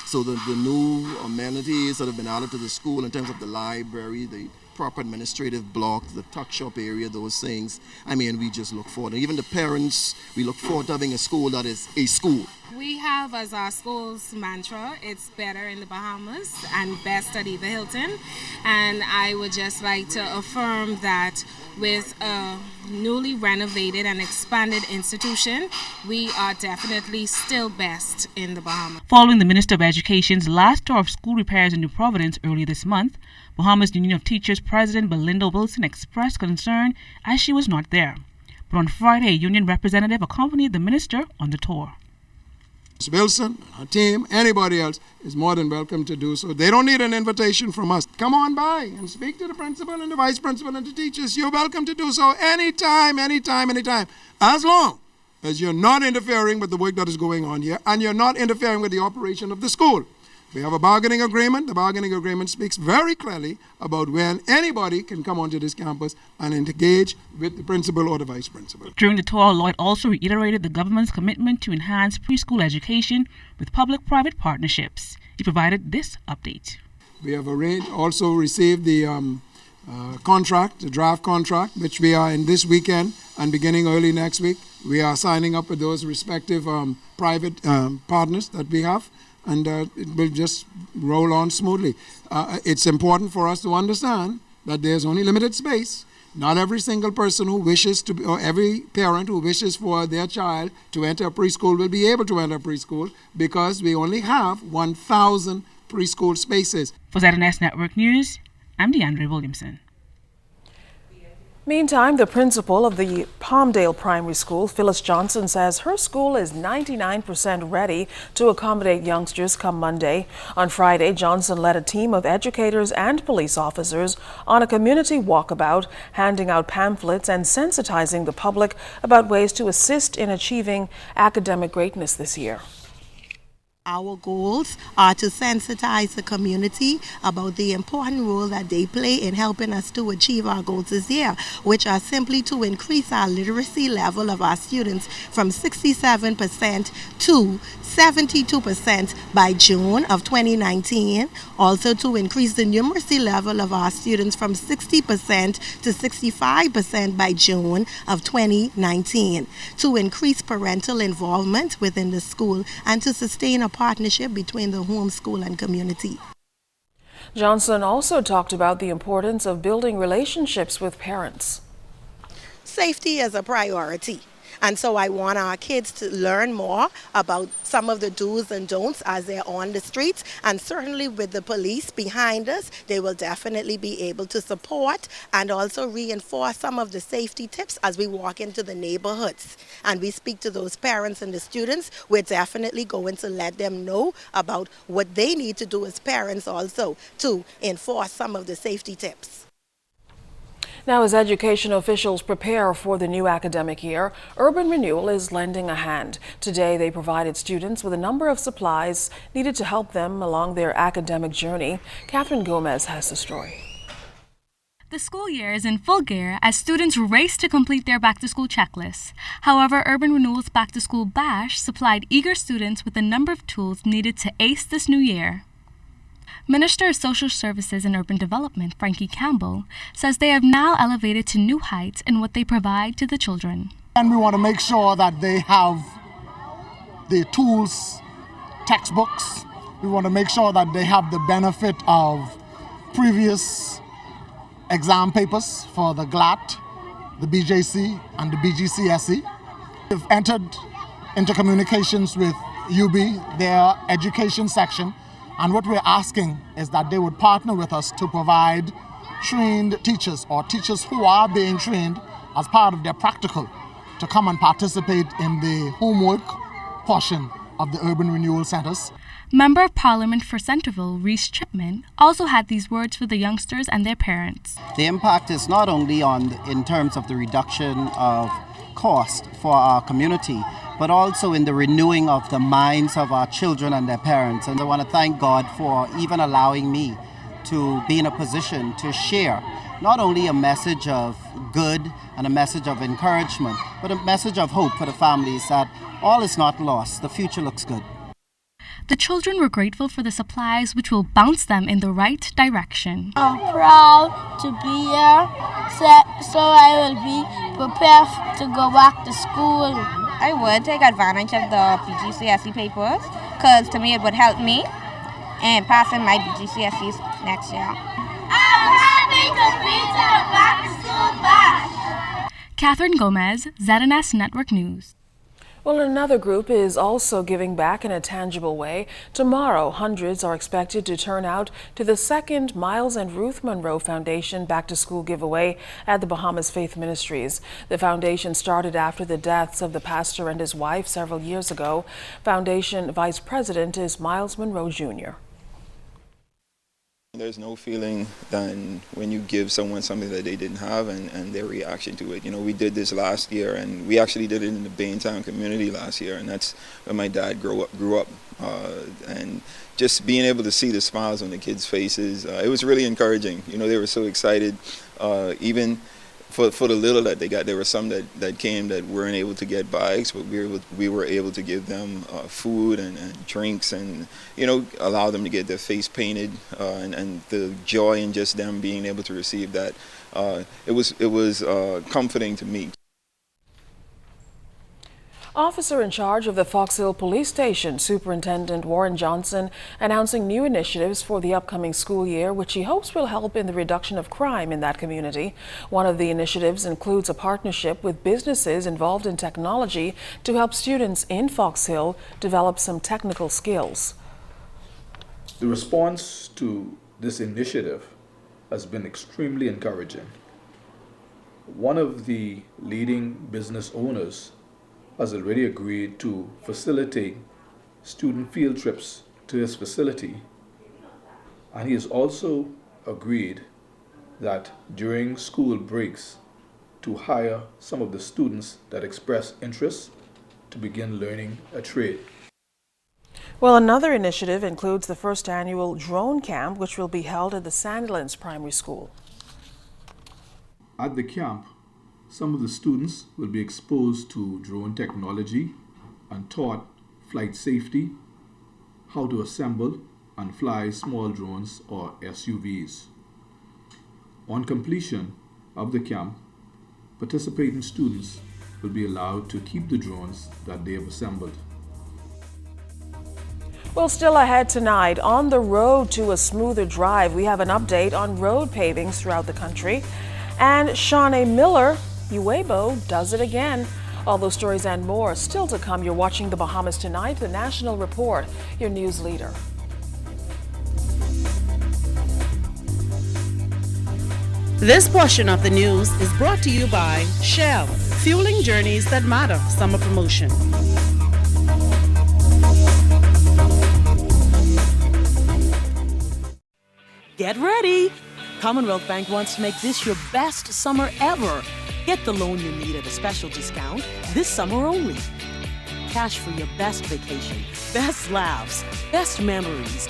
So the new amenities that have been added to the school in terms of the library, the proper administrative block, the tuck shop area, those things, I mean, we just look forward. And even the parents, we look forward to having a school that is a school. We have as our school's mantra, it's better in the Bahamas and best at Eva Hilton. And I would just like to affirm that with a newly renovated and expanded institution, we are definitely still best in the Bahamas. Following the Minister of Education's last tour of school repairs in New Providence earlier this month, Bahamas Union of Teachers President Belinda Wilson expressed concern as she was not there. But on Friday, a union representative accompanied the minister on the tour. Ms. Wilson, her team, anybody else is more than welcome to do so. They don't need an invitation from us. Come on by and speak to the principal and the vice principal and the teachers. You're welcome to do so anytime. As long as you're not interfering with the work that is going on here and you're not interfering with the operation of the school. We have a bargaining agreement. The bargaining agreement speaks very clearly about when anybody can come onto this campus and engage with the principal or the vice principal. During the tour, Lloyd also reiterated the government's commitment to enhance preschool education with public-private partnerships. He provided this update. We have also received the contract, the draft contract, which we are in this weekend and beginning early next week. We are signing up with those respective private partners that we have. And it will just roll on smoothly. It's important for us to understand that there's only limited space. Not every single person who wishes to, or every parent who wishes for their child to enter a preschool will be able to enter a preschool, because we only have 1,000 preschool spaces. For ZNS Network News, I'm DeAndre Williamson. Meantime, the principal of the Palmdale Primary School, Phyllis Johnson, says her school is 99% ready to accommodate youngsters come Monday. On Friday, Johnson led a team of educators and police officers on a community walkabout, handing out pamphlets and sensitizing the public about ways to assist in achieving academic greatness this year. Our goals are to sensitize the community about the important role that they play in helping us to achieve our goals this year, which are simply to increase our literacy level of our students from 67% to 72% by June of 2019. Also to increase the numeracy level of our students from 60% to 65% by June of 2019. To increase parental involvement within the school and to sustain a partnership between the home, school, and community. Johnson also talked about the importance of building relationships with parents. Safety is a priority. And so I want our kids to learn more about some of the do's and don'ts as they're on the streets. And certainly with the police behind us, they will definitely be able to support and also reinforce some of the safety tips as we walk into the neighborhoods. And we speak to those parents and the students. We're definitely going to let them know about what they need to do as parents also to enforce some of the safety tips. Now, as education officials prepare for the new academic year, Urban Renewal is lending a hand. Today, they provided students with a number of supplies needed to help them along their academic journey. Catherine Gomez has the story. The school year is in full gear as students race to complete their back-to-school checklists. However, Urban Renewal's Back-to-School Bash supplied eager students with a number of tools needed to ace this new year. Minister of Social Services and Urban Development, Frankie Campbell, says they have now elevated to new heights in what they provide to the children. And we want to make sure that they have the tools, textbooks. We want to make sure that they have the benefit of previous exam papers for the GLAT, the BJC, and the BGCSE. We've entered into communications with UB, their education section. And what we're asking is that they would partner with us to provide trained teachers or teachers who are being trained as part of their practical to come and participate in the homework portion of the Urban Renewal Centers. Member of Parliament for Centerville, Reese Chipman, also had these words for the youngsters and their parents. The impact is not only in terms of the reduction of cost for our community, but also in the renewing of the minds of our children and their parents. And I want to thank God for even allowing me to be in a position to share not only a message of good and a message of encouragement, but a message of hope for the families that all is not lost. The future looks good. The children were grateful for the supplies which will bounce them in the right direction. I'm proud to be here, so I will be prepared to go back to school. I would take advantage of the BGCSE papers because to me it would help me in passing my BGCSEs next year. I'm happy to be to the back to school bash. Catherine Gomez, ZNS Network News. Well, another group is also giving back in a tangible way. Tomorrow, hundreds are expected to turn out to the second Miles and Ruth Monroe Foundation Back to School giveaway at the Bahamas Faith Ministries. The foundation started after the deaths of the pastor and his wife several years ago. Foundation Vice President is Miles Monroe Jr. There's no feeling than when you give someone something that they didn't have and their reaction to it. You know, we did this last year, and we actually did it in the Baintown community last year, and that's where my dad grew up. And just being able to see the smiles on the kids' faces, it was really encouraging. You know, they were so excited, even for the little that they got. There were some that came that weren't able to get bags, but we were able to give them food and drinks, and you know, allow them to get their face painted, and the joy in just them being able to receive that. It was comforting to me. Officer in charge of the Fox Hill Police Station, Superintendent Warren Johnson, announcing new initiatives for the upcoming school year, which he hopes will help in the reduction of crime in that community. One of the initiatives includes a partnership with businesses involved in technology to help students in Fox Hill develop some technical skills. The response to this initiative has been extremely encouraging. One of the leading business owners has already agreed to facilitate student field trips to his facility, and he has also agreed that during school breaks to hire some of the students that express interest to begin learning a trade. Well, another initiative includes the first annual drone camp, which will be held at the Sandlands Primary School. At the camp, some of the students will be exposed to drone technology and taught flight safety, how to assemble and fly small drones or SUVs. On completion of the camp, participating students will be allowed to keep the drones that they have assembled. Well, still ahead tonight, on the road to a smoother drive, we have an update on road pavings throughout the country. And Shawnee Miller, Uwebo, does it again. All those stories and more still to come. You're watching The Bahamas Tonight, the National Report, your news leader. This portion of the news is brought to you by Shell, fueling journeys that matter. Summer promotion. Get ready! Commonwealth Bank wants to make this your best summer ever. Get the loan you need at a special discount this summer only. Cash for your best vacation, best laughs, best memories.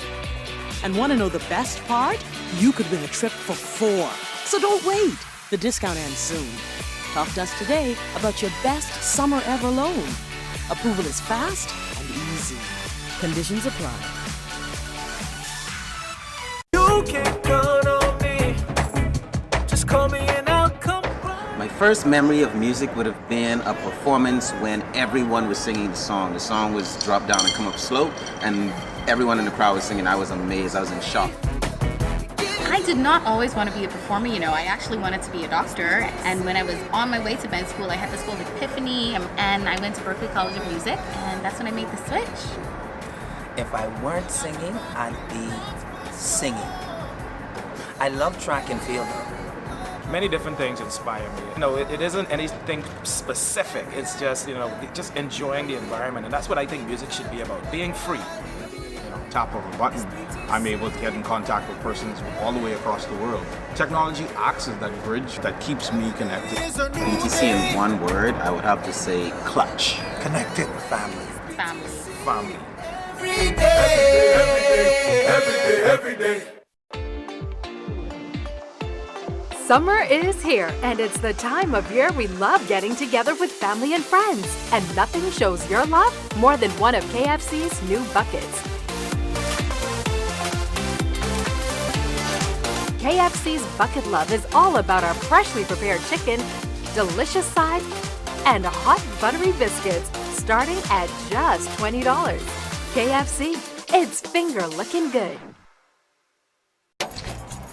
And want to know the best part? You could win a trip for 4. So don't wait. The discount ends soon. Talk to us today about your best summer ever loan. Approval is fast and easy. Conditions apply. You can count on me. Just call me and I'll come. My first memory of music would have been a performance when everyone was singing the song. The song was drop down and come up slow, and everyone in the crowd was singing. I was amazed. I was in shock. I did not always want to be a performer, I actually wanted to be a doctor. And when I was on my way to med school, I had this whole epiphany, and I went to Berklee College of Music, and that's when I made the switch. If I weren't singing, I'd be singing. I love track and field. Many different things inspire me. It isn't anything specific. It's just, just enjoying the environment. And that's what I think music should be about, being free. Tap of a button, I'm able to get in contact with persons all the way across the world. Technology acts as that bridge that keeps me connected. BTC in one word, I would have to say clutch. Connected family. Family. Family. Every day, every day, every day, every day. Summer is here, and it's the time of year we love getting together with family and friends. And nothing shows your love more than one of KFC's new buckets. KFC's Bucket Love is all about our freshly prepared chicken, delicious sides, and hot buttery biscuits, starting at just $20. KFC, it's finger looking good.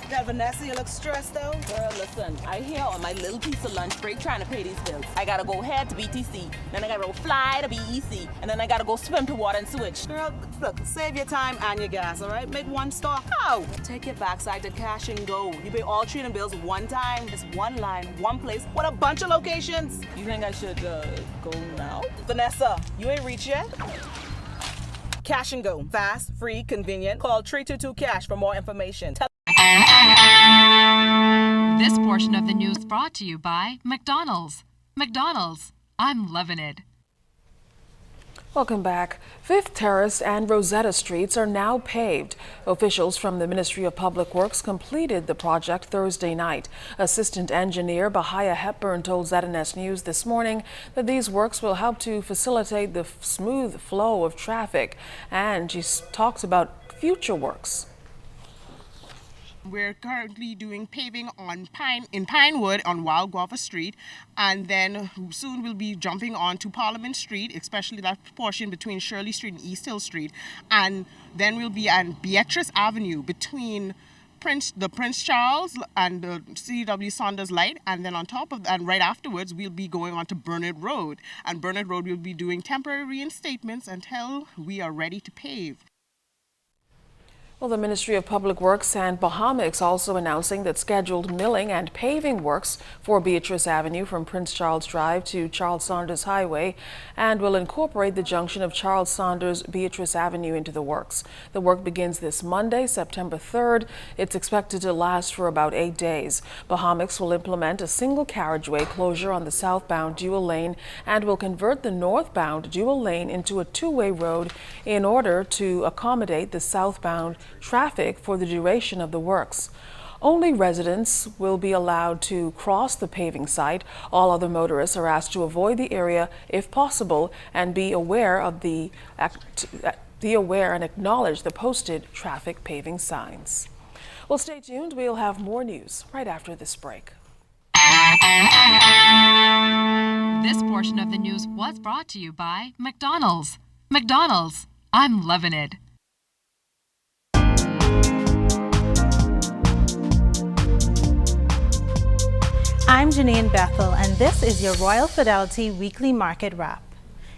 That Vanessa, you look stressed out. Girl, listen, I here on my little piece of lunch break trying to pay these bills. I gotta go head to BTC, then I gotta go fly to BEC, and then I gotta go swim to Water and Switch. Girl, look, save your time and your gas, all right? Make one stop. How? Take your backside to Cash and Go. You pay all 3 of them bills one time. It's one line, one place, with a bunch of locations. You think I should go now? Vanessa, you ain't reached yet? Cash and Go. Fast, free, convenient. Call 322-CASH for more information. This portion of the news brought to you by McDonald's. McDonald's, I'm loving it. Welcome back. Fifth Terrace and Rosetta Streets are now paved. Officials from the Ministry of Public Works completed the project Thursday night. Assistant Engineer Bahia Hepburn told ZNS News this morning that these works will help to facilitate the smooth flow of traffic, and she talks about future works. We're currently doing paving on Pinewood on Wild Guava Street, and then soon we'll be jumping on to Parliament Street, especially that portion between Shirley Street and East Hill Street, and then we'll be on Beatrice Avenue between Prince Charles and the C.W. Saunders Light, and then on top of that, and right afterwards, we'll be going on to Burnett Road, and Burnett Road will be doing temporary reinstatements until we are ready to pave. Well, the Ministry of Public Works and Bahamics also announcing that scheduled milling and paving works for Beatrice Avenue from Prince Charles Drive to Charles Saunders Highway and will incorporate the junction of Charles Saunders Beatrice Avenue into the works. The work begins this Monday, September 3rd. It's expected to last for about 8 days. Bahamics will implement a single carriageway closure on the southbound dual lane and will convert the northbound dual lane into a two-way road in order to accommodate the southbound traffic for the duration of the works. Only residents will be allowed to cross the paving site. All other motorists are asked to avoid the area if possible and be aware and acknowledge the posted traffic paving signs. Well, stay tuned. We'll have more news right after this break. This portion of the news was brought to you by McDonald's. McDonald's, I'm loving it. I'm Janine Bethel, and this is your Royal Fidelity Weekly Market Wrap.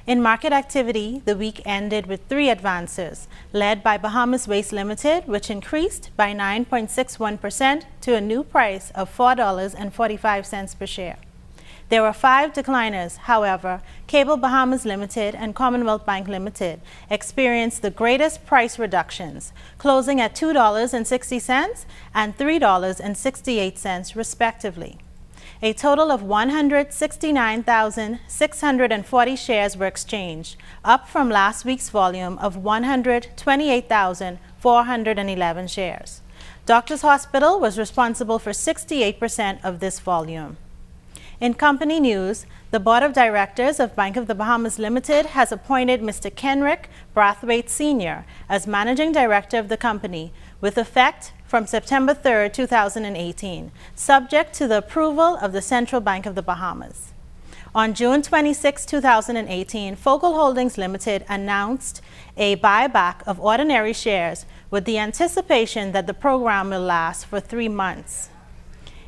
In market activity, the week ended with 3 advances, led by Bahamas Waste Limited, which increased by 9.61% to a new price of $4.45 per share. There were 5 decliners. However, Cable Bahamas Limited and Commonwealth Bank Limited experienced the greatest price reductions, closing at $2.60 and $3.68 respectively. A total of 169,640 shares were exchanged, up from last week's volume of 128,411 shares. Doctors Hospital was responsible for 68% of this volume. In company news, the Board of Directors of Bank of the Bahamas Limited has appointed Mr. Kenrick Brathwaite Sr. as Managing Director of the company, with effect from September 3, 2018, subject to the approval of the Central Bank of the Bahamas. On June 26, 2018, Focal Holdings Limited announced a buyback of ordinary shares with the anticipation that the program will last for 3 months.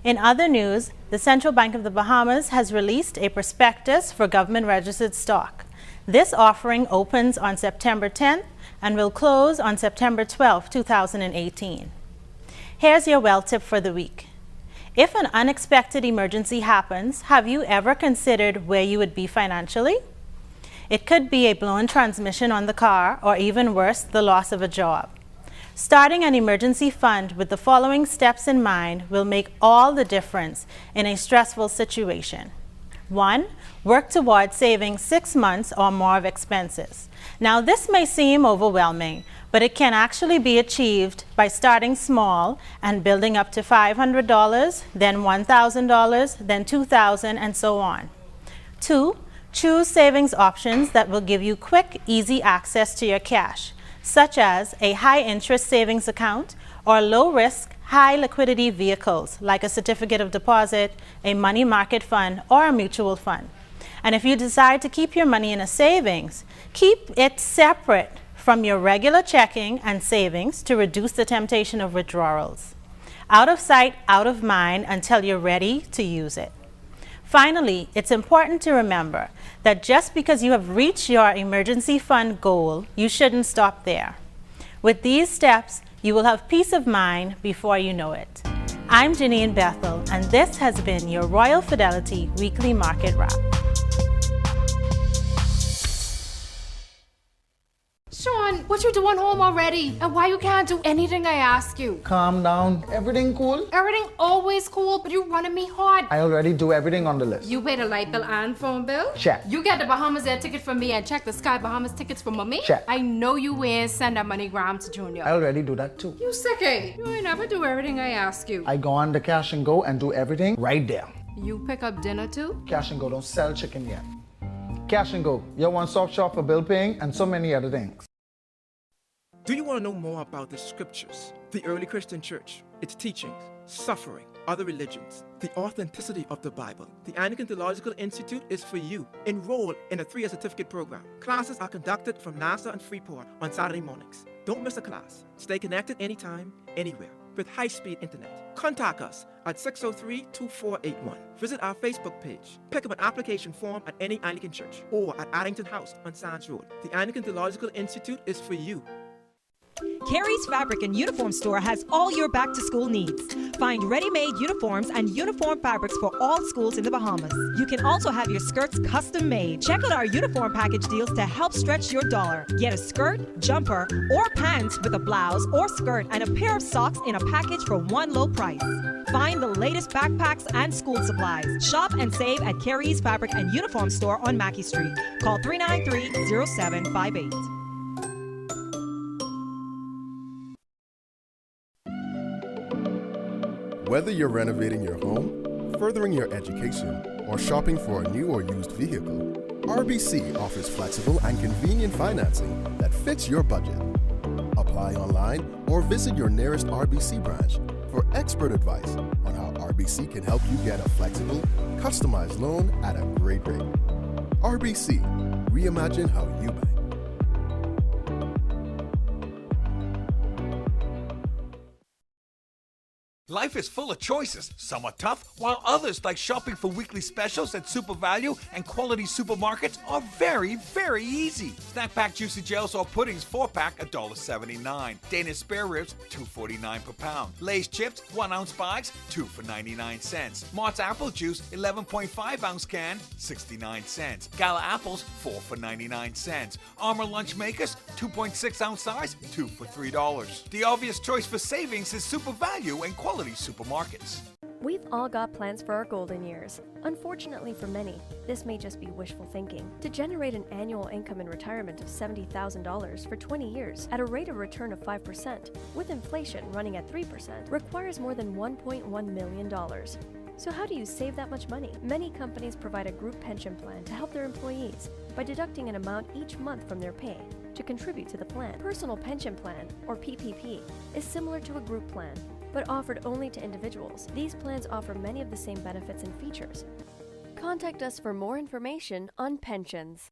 In other news, the Central Bank of the Bahamas has released a prospectus for government-registered stock. This offering opens on September 10th and will close on September 12, 2018. Here's your well tip for the week. If an unexpected emergency happens, have you ever considered where you would be financially? It could be a blown transmission on the car, or even worse, the loss of a job. Starting an emergency fund with the following steps in mind will make all the difference in a stressful situation. 1. Work towards saving 6 months or more of expenses. Now, this may seem overwhelming, but it can actually be achieved by starting small and building up to $500, then $1,000, then $2,000, and so on. 2, choose savings options that will give you quick, easy access to your cash, such as a high-interest savings account or low-risk, high-liquidity vehicles like a certificate of deposit, a money market fund, or a mutual fund. And if you decide to keep your money in a savings, keep it separate from your regular checking and savings to reduce the temptation of withdrawals. Out of sight, out of mind until you're ready to use it. Finally, it's important to remember that just because you have reached your emergency fund goal, you shouldn't stop there. With these steps, you will have peace of mind before you know it. I'm Janine Bethel, and this has been your Royal Fidelity Weekly Market Wrap. Sean, what you doing home already? And why you can't do anything I ask you? Calm down. Everything cool? Everything always cool, but you running me hard. I already do everything on the list. You pay the light bill and phone bill? Check. You get the Bahamas Air ticket from me and check the Sky Bahamas tickets for mommy? Check. I know you ain't send that MoneyGram to Junior. I already do that too. You sicky. You ain't never do everything I ask you. I go on the Cash and Go and do everything right there. You pick up dinner too? Cash and Go don't sell chicken yet. Cash and Go, your one-stop shop for bill paying and so many other things. Do you want to know more about the scriptures, the early Christian church, its teachings, suffering, other religions, the authenticity of the Bible? The Anglican Theological Institute is for you. Enroll in a 3-year certificate program. Classes are conducted from Nassau and Freeport on Saturday mornings. Don't miss a class. Stay connected anytime, anywhere, with high-speed internet. Contact us at 603-2481. Visit our Facebook page. Pick up an application form at any Anglican church or at Addington House on Sands Road. The Anglican Theological Institute is for you. Carrie's Fabric and Uniform Store has all your back-to-school needs. Find ready-made uniforms and uniform fabrics for all schools in the Bahamas. You can also have your skirts custom-made. Check out our uniform package deals to help stretch your dollar. Get a skirt, jumper, or pants with a blouse or skirt and a pair of socks in a package for one low price. Find the latest backpacks and school supplies. Shop and save at Carrie's Fabric and Uniform Store on Mackey Street. Call 393-0758. Whether you're renovating your home, furthering your education, or shopping for a new or used vehicle, RBC offers flexible and convenient financing that fits your budget. Apply online or visit your nearest RBC branch for expert advice on how RBC can help you get a flexible, customized loan at a great rate. RBC, reimagine how you bank. Life is full of choices. Some are tough, while others, like shopping for weekly specials at Super Value and quality supermarkets, are very, very easy. Snack Pack Juicy Gels or Puddings 4-pack, $1.79. Danish spare ribs, $2.49 per pound. Lay's chips, 1-ounce bags, 2 for 99 cents. Mart's apple juice, 11.5-ounce can, 69 cents. Gala apples, 4 for 99 cents. Armour lunch makers, 2.6-ounce size, 2 for $3. The obvious choice for savings is Super Value and quality supermarkets. We've all got plans for our golden years. Unfortunately for many, this may just be wishful thinking. To generate an annual income in retirement of $70,000 for 20 years at a rate of return of 5%, with inflation running at 3%, requires more than $1.1 million. So how do you save that much money? Many companies provide a group pension plan to help their employees by deducting an amount each month from their pay to contribute to the plan. Personal Pension Plan, or PPP, is similar to a group plan, but offered only to individuals. These plans offer many of the same benefits and features. Contact us for more information on pensions.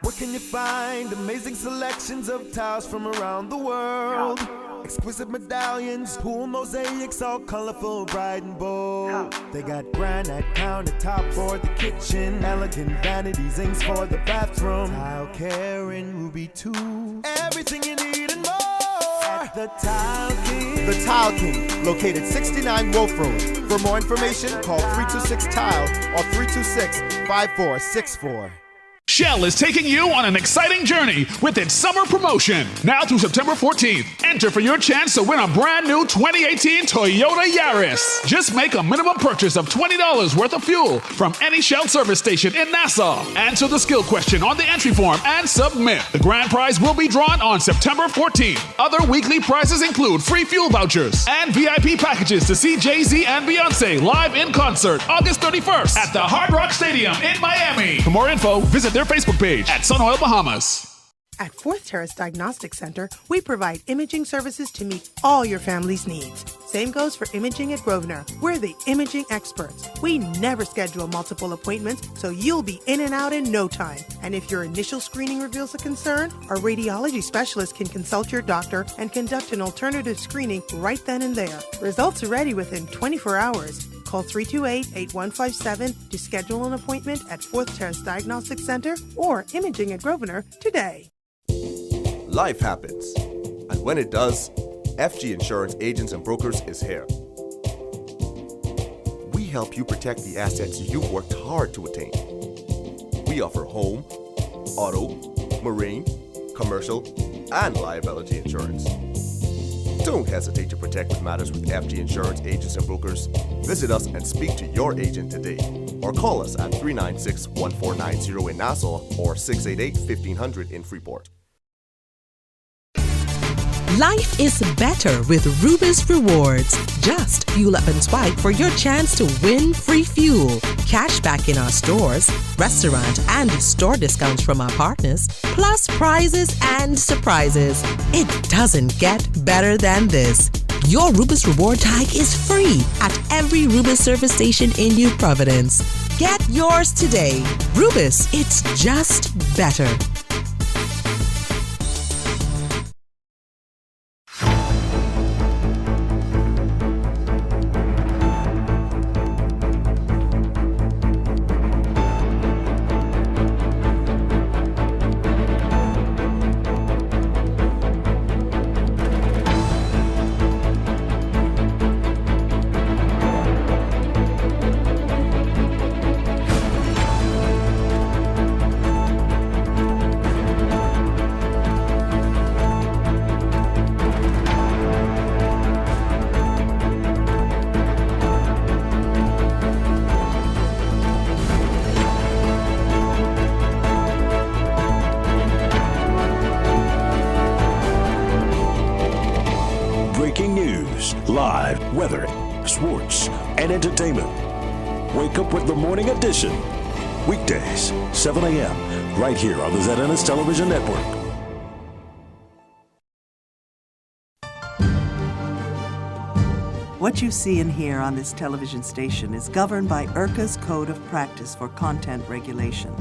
Where can you find amazing selections of tiles from around the world? Exquisite medallions, pool mosaics, all colorful, bright and bold. They got granite countertop for the kitchen, elegant vanity zincs for the bathroom, tile care and ruby too. Everything you need and more at the Tile King. The Tile King, located 69 Wolf Road. For more information, call 326-TILE or 326-5464. Shell is taking you on an exciting journey with its summer promotion. Now through September 14th, enter for your chance to win a brand new 2018 Toyota Yaris. Just make a minimum purchase of $20 worth of fuel from any Shell service station in Nassau. Answer the skill question on the entry form and submit. The grand prize will be drawn on September 14th. Other weekly prizes include free fuel vouchers and VIP packages to see Jay-Z and Beyonce live in concert August 31st at the Hard Rock Stadium in Miami. For more info, visit their Facebook page at Sunoil Bahamas. At Fourth Terrace Diagnostic Center, we provide imaging services to meet all your family's needs. Same goes for imaging at Grosvenor. We're the imaging experts. We never schedule multiple appointments, so you'll be in and out in no time. And if your initial screening reveals a concern, our radiology specialist can consult your doctor and conduct an alternative screening right then and there. Results are ready within 24 hours. Call 328-8157 to schedule an appointment at Fourth Terrace Diagnostic Center or Imaging at Grosvenor today. Life happens, and when it does, FG Insurance Agents and Brokers is here. We help you protect the assets you've worked hard to attain. We offer home, auto, marine, commercial, and liability insurance. Don't hesitate to protect what matters with FG Insurance Agents and Brokers. Visit us and speak to your agent today, or call us at 396-1490 in Nassau or 688-1500 in Freeport. Life is better with Rubis Rewards. Just fuel up and swipe for your chance to win free fuel, cash back in our stores, restaurant and store discounts from our partners, plus prizes and surprises. It doesn't get better than this. Your Rubis Reward tag is free at every Rubis service station in New Providence. Get yours today. Rubis, it's just better. Weather, sports, and entertainment. Wake up with the Morning Edition. Weekdays, 7 a.m., right here on the ZNS Television Network. What you see and hear on this television station is governed by IRCA's Code of Practice for Content Regulation.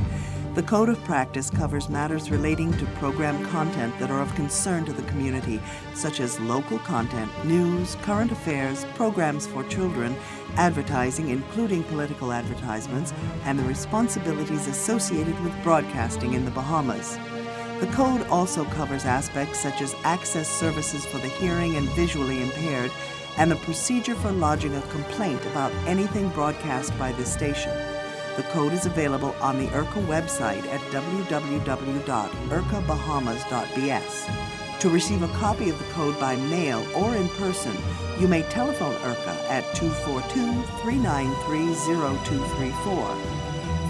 The Code of Practice covers matters relating to program content that are of concern to the community, such as local content, news, current affairs, programs for children, advertising, including political advertisements, and the responsibilities associated with broadcasting in the Bahamas. The Code also covers aspects such as access services for the hearing and visually impaired, and the procedure for lodging a complaint about anything broadcast by this station. The code is available on the IRCA website at www.ircabahamas.bs. To receive a copy of the code by mail or in person, you may telephone IRCA at 242-393-0234.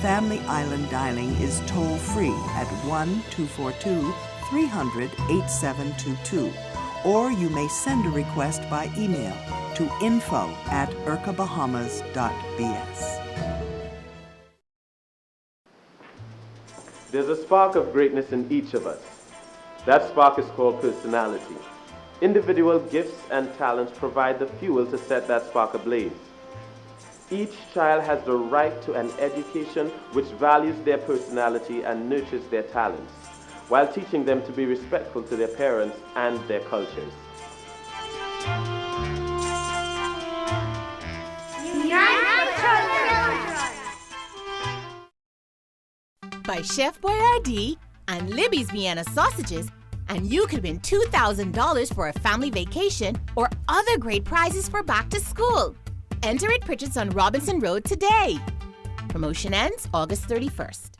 Family Island dialing is toll-free at 1-242-300-8722. Or you may send a request by email to info@ircabahamas.bs. There's a spark of greatness in each of us. That spark is called personality. Individual gifts and talents provide the fuel to set that spark ablaze. Each child has the right to an education which values their personality and nurtures their talents, while teaching them to be respectful to their parents and their cultures. By Chef Boyardee and Libby's Vienna sausages, and you could win $2,000 for a family vacation or other great prizes for back to school. Enter at Pritchard's on Robinson Road today. Promotion ends August 31st.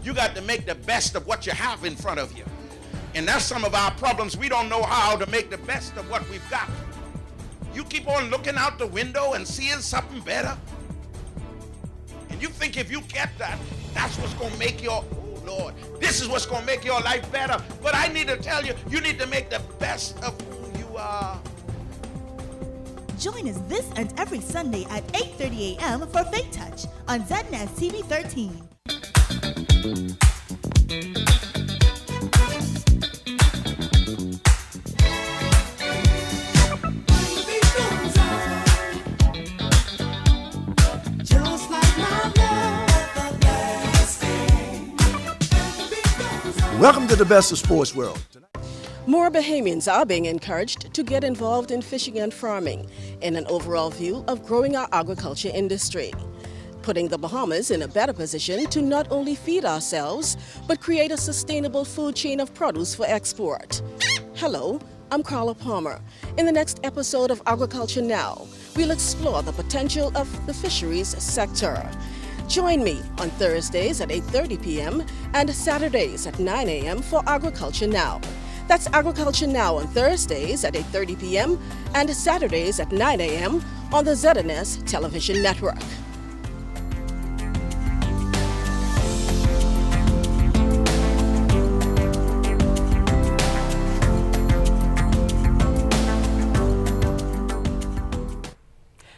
You got to make the best of what you have in front of you. And that's some of our problems. We don't know how to make the best of what we've got. You keep on looking out the window and seeing something better. And you think if you get that, that's what's going to make your, oh Lord, this is what's going to make your life better. But I need to tell you, you need to make the best of who you are. Join us this and every Sunday at 8:30 a.m. for Faith Touch on ZNS TV 13. Welcome to the best of sports world. More Bahamians are being encouraged to get involved in fishing and farming in an overall view of growing our agriculture industry, putting the Bahamas in a better position to not only feed ourselves, but create a sustainable food chain of produce for export. Hello, I'm Carla Palmer. In the next episode of Agriculture Now, we'll explore the potential of the fisheries sector. Join me on Thursdays at 8:30 p.m. and Saturdays at 9 a.m. for Agriculture Now. That's Agriculture Now on Thursdays at 8:30 p.m. and Saturdays at 9 a.m. on the ZNS Television Network.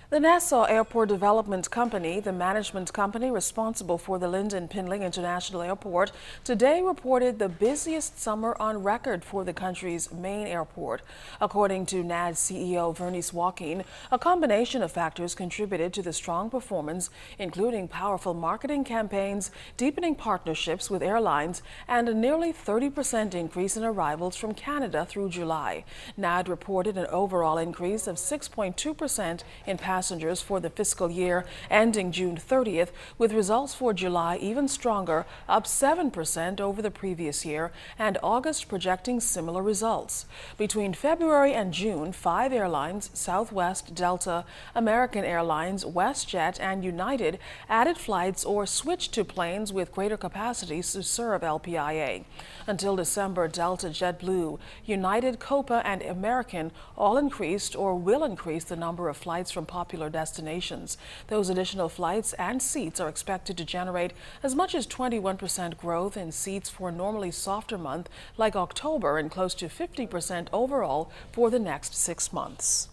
The Nassau Airport Development Company, the management company responsible for the Lynden Pindling International Airport, today reported the busiest summer on record for the country's main airport. According to NAD's CEO Vernice Joaquin, a combination of factors contributed to the strong performance, including powerful marketing campaigns, deepening partnerships with airlines, and a nearly 30% increase in arrivals from Canada through July. NAD reported an overall increase of 6.2% in passengers for the fiscal year ending June 30th, with results for July even stronger, up 7% over the previous year, and August projecting similar results. Between February and June, 5 airlines, Southwest, Delta, American Airlines, WestJet, and United, added flights or switched to planes with greater capacities to serve LPIA. Until December, Delta, JetBlue, United, Copa, and American all increased or will increase the number of flights from popular destinations. Those additional flights and seats are expected to generate as much as 21% growth in seats for a normally softer month like October and close to 50% overall for the next 6 months.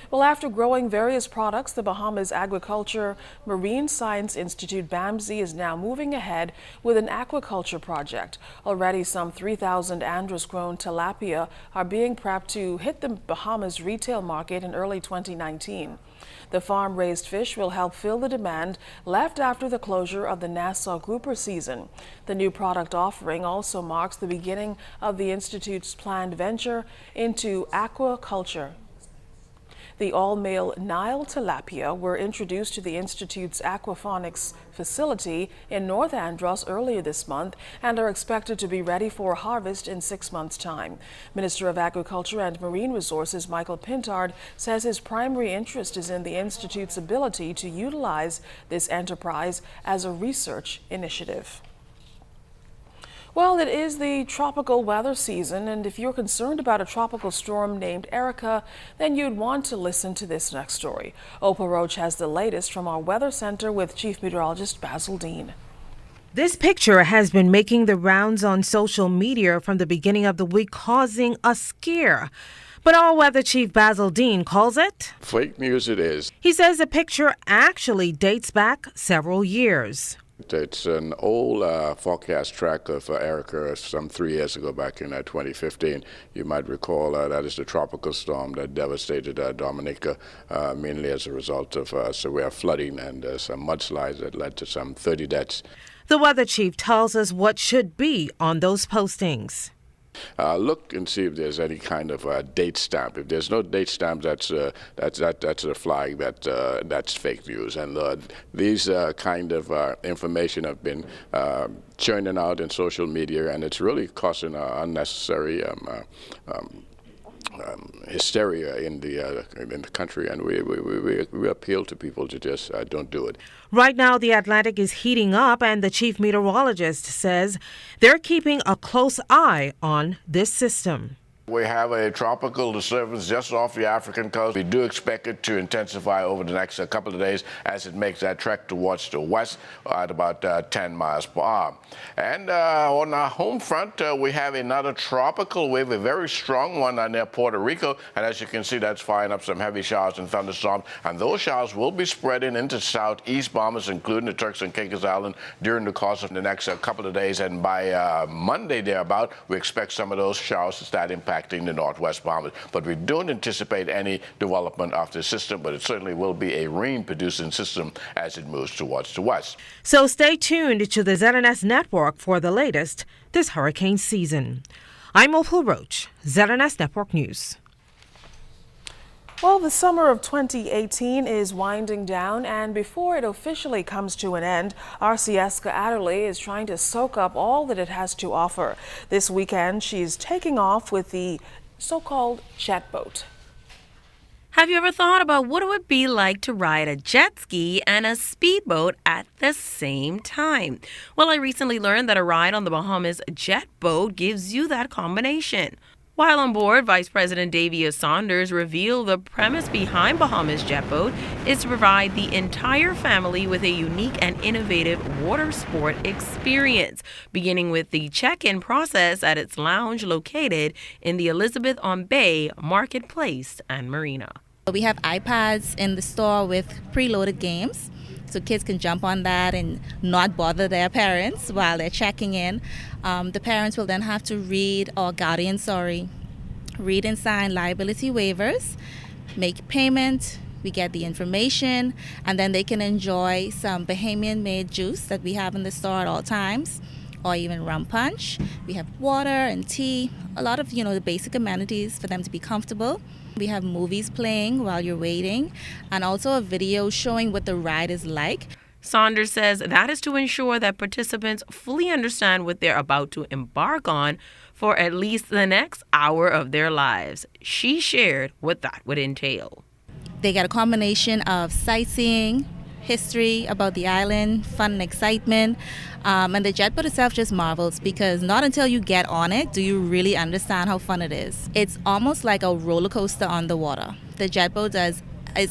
Well, after growing various products, the Bahamas Agriculture Marine Science Institute, BAMSI, is now moving ahead with an aquaculture project. Already some 3,000 Andros-grown tilapia are being prepped to hit the Bahamas retail market in early 2019. The farm-raised fish will help fill the demand left after the closure of the Nassau grouper season. The new product offering also marks the beginning of the Institute's planned venture into aquaculture. The all-male Nile tilapia were introduced to the Institute's aquaponics facility in North Andros earlier this month and are expected to be ready for harvest in 6 months' time. Minister of Agriculture and Marine Resources Michael Pintard says his primary interest is in the Institute's ability to utilize this enterprise as a research initiative. Well, it is the tropical weather season, and if you're concerned about a tropical storm named Erica, then you'd want to listen to this next story. Oprah Roach has the latest from our Weather Center with Chief Meteorologist Basil Dean. This picture has been making the rounds on social media from the beginning of the week, causing a scare. But all-weather Chief Basil Dean calls it fake news. It is. He says the picture actually dates back several years. It's an old forecast track of Erica some 3 years ago, back in 2015. You might recall that is the tropical storm that devastated Dominica, mainly as a result of severe flooding and some mudslides that led to some 30 deaths. The weather chief tells us what should be on those postings. Look and see if there's any kind of date stamp. If there's no date stamp, that's a flag that's fake news. And these kind of information have been churning out in social media, and it's really causing unnecessary hysteria in the country, and we appeal to people to just don't do it. Right now, the Atlantic is heating up, and the chief meteorologist says they're keeping a close eye on this system. We have a tropical disturbance just off the African coast. We do expect it to intensify over the next couple of days as it makes that trek towards the west at about 10 miles per hour. And on our home front, we have another tropical wave, a very strong one near Puerto Rico. And as you can see, that's firing up some heavy showers and thunderstorms. And those showers will be spreading into southeast Bahamas, including the Turks and Caicos Island, during the course of the next couple of days. And by Monday, thereabout, we expect some of those showers to start impacting the northwest Bahamas. But we don't anticipate any development of the system, but it certainly will be a rain-producing system as it moves towards the west. So stay tuned to the ZNS Network for the latest this hurricane season. I'm Opal Roach, ZNS Network News. Well, the summer of 2018 is winding down, and before it officially comes to an end, our Sieska Adderley is trying to soak up all that it has to offer. This weekend, she's taking off with the so-called jet boat. Have you ever thought about what it would be like to ride a jet ski and a speedboat at the same time? Well, I recently learned that a ride on the Bahamas jet boat gives you that combination. While on board, Vice President Davia Saunders revealed the premise behind Bahamas Jet Boat is to provide the entire family with a unique and innovative water sport experience, beginning with the check-in process at its lounge located in the Elizabeth on Bay Marketplace and Marina. We have iPads in the store with preloaded games, so kids can jump on that and not bother their parents while they're checking in. The parents will then have to read and sign liability waivers, make payment, we get the information, and then they can enjoy some Bahamian-made juice that we have in the store at all times, or even rum punch. We have water and tea, a lot of, the basic amenities for them to be comfortable. We have movies playing while you're waiting, and also a video showing what the ride is like. Saunders says that is to ensure that participants fully understand what they're about to embark on for at least the next hour of their lives. She shared what that would entail. They get a combination of sightseeing, history about the island, fun and excitement, and the jet boat itself just marvels because not until you get on it do you really understand how fun it is. It's almost like a roller coaster on the water. The jet boat is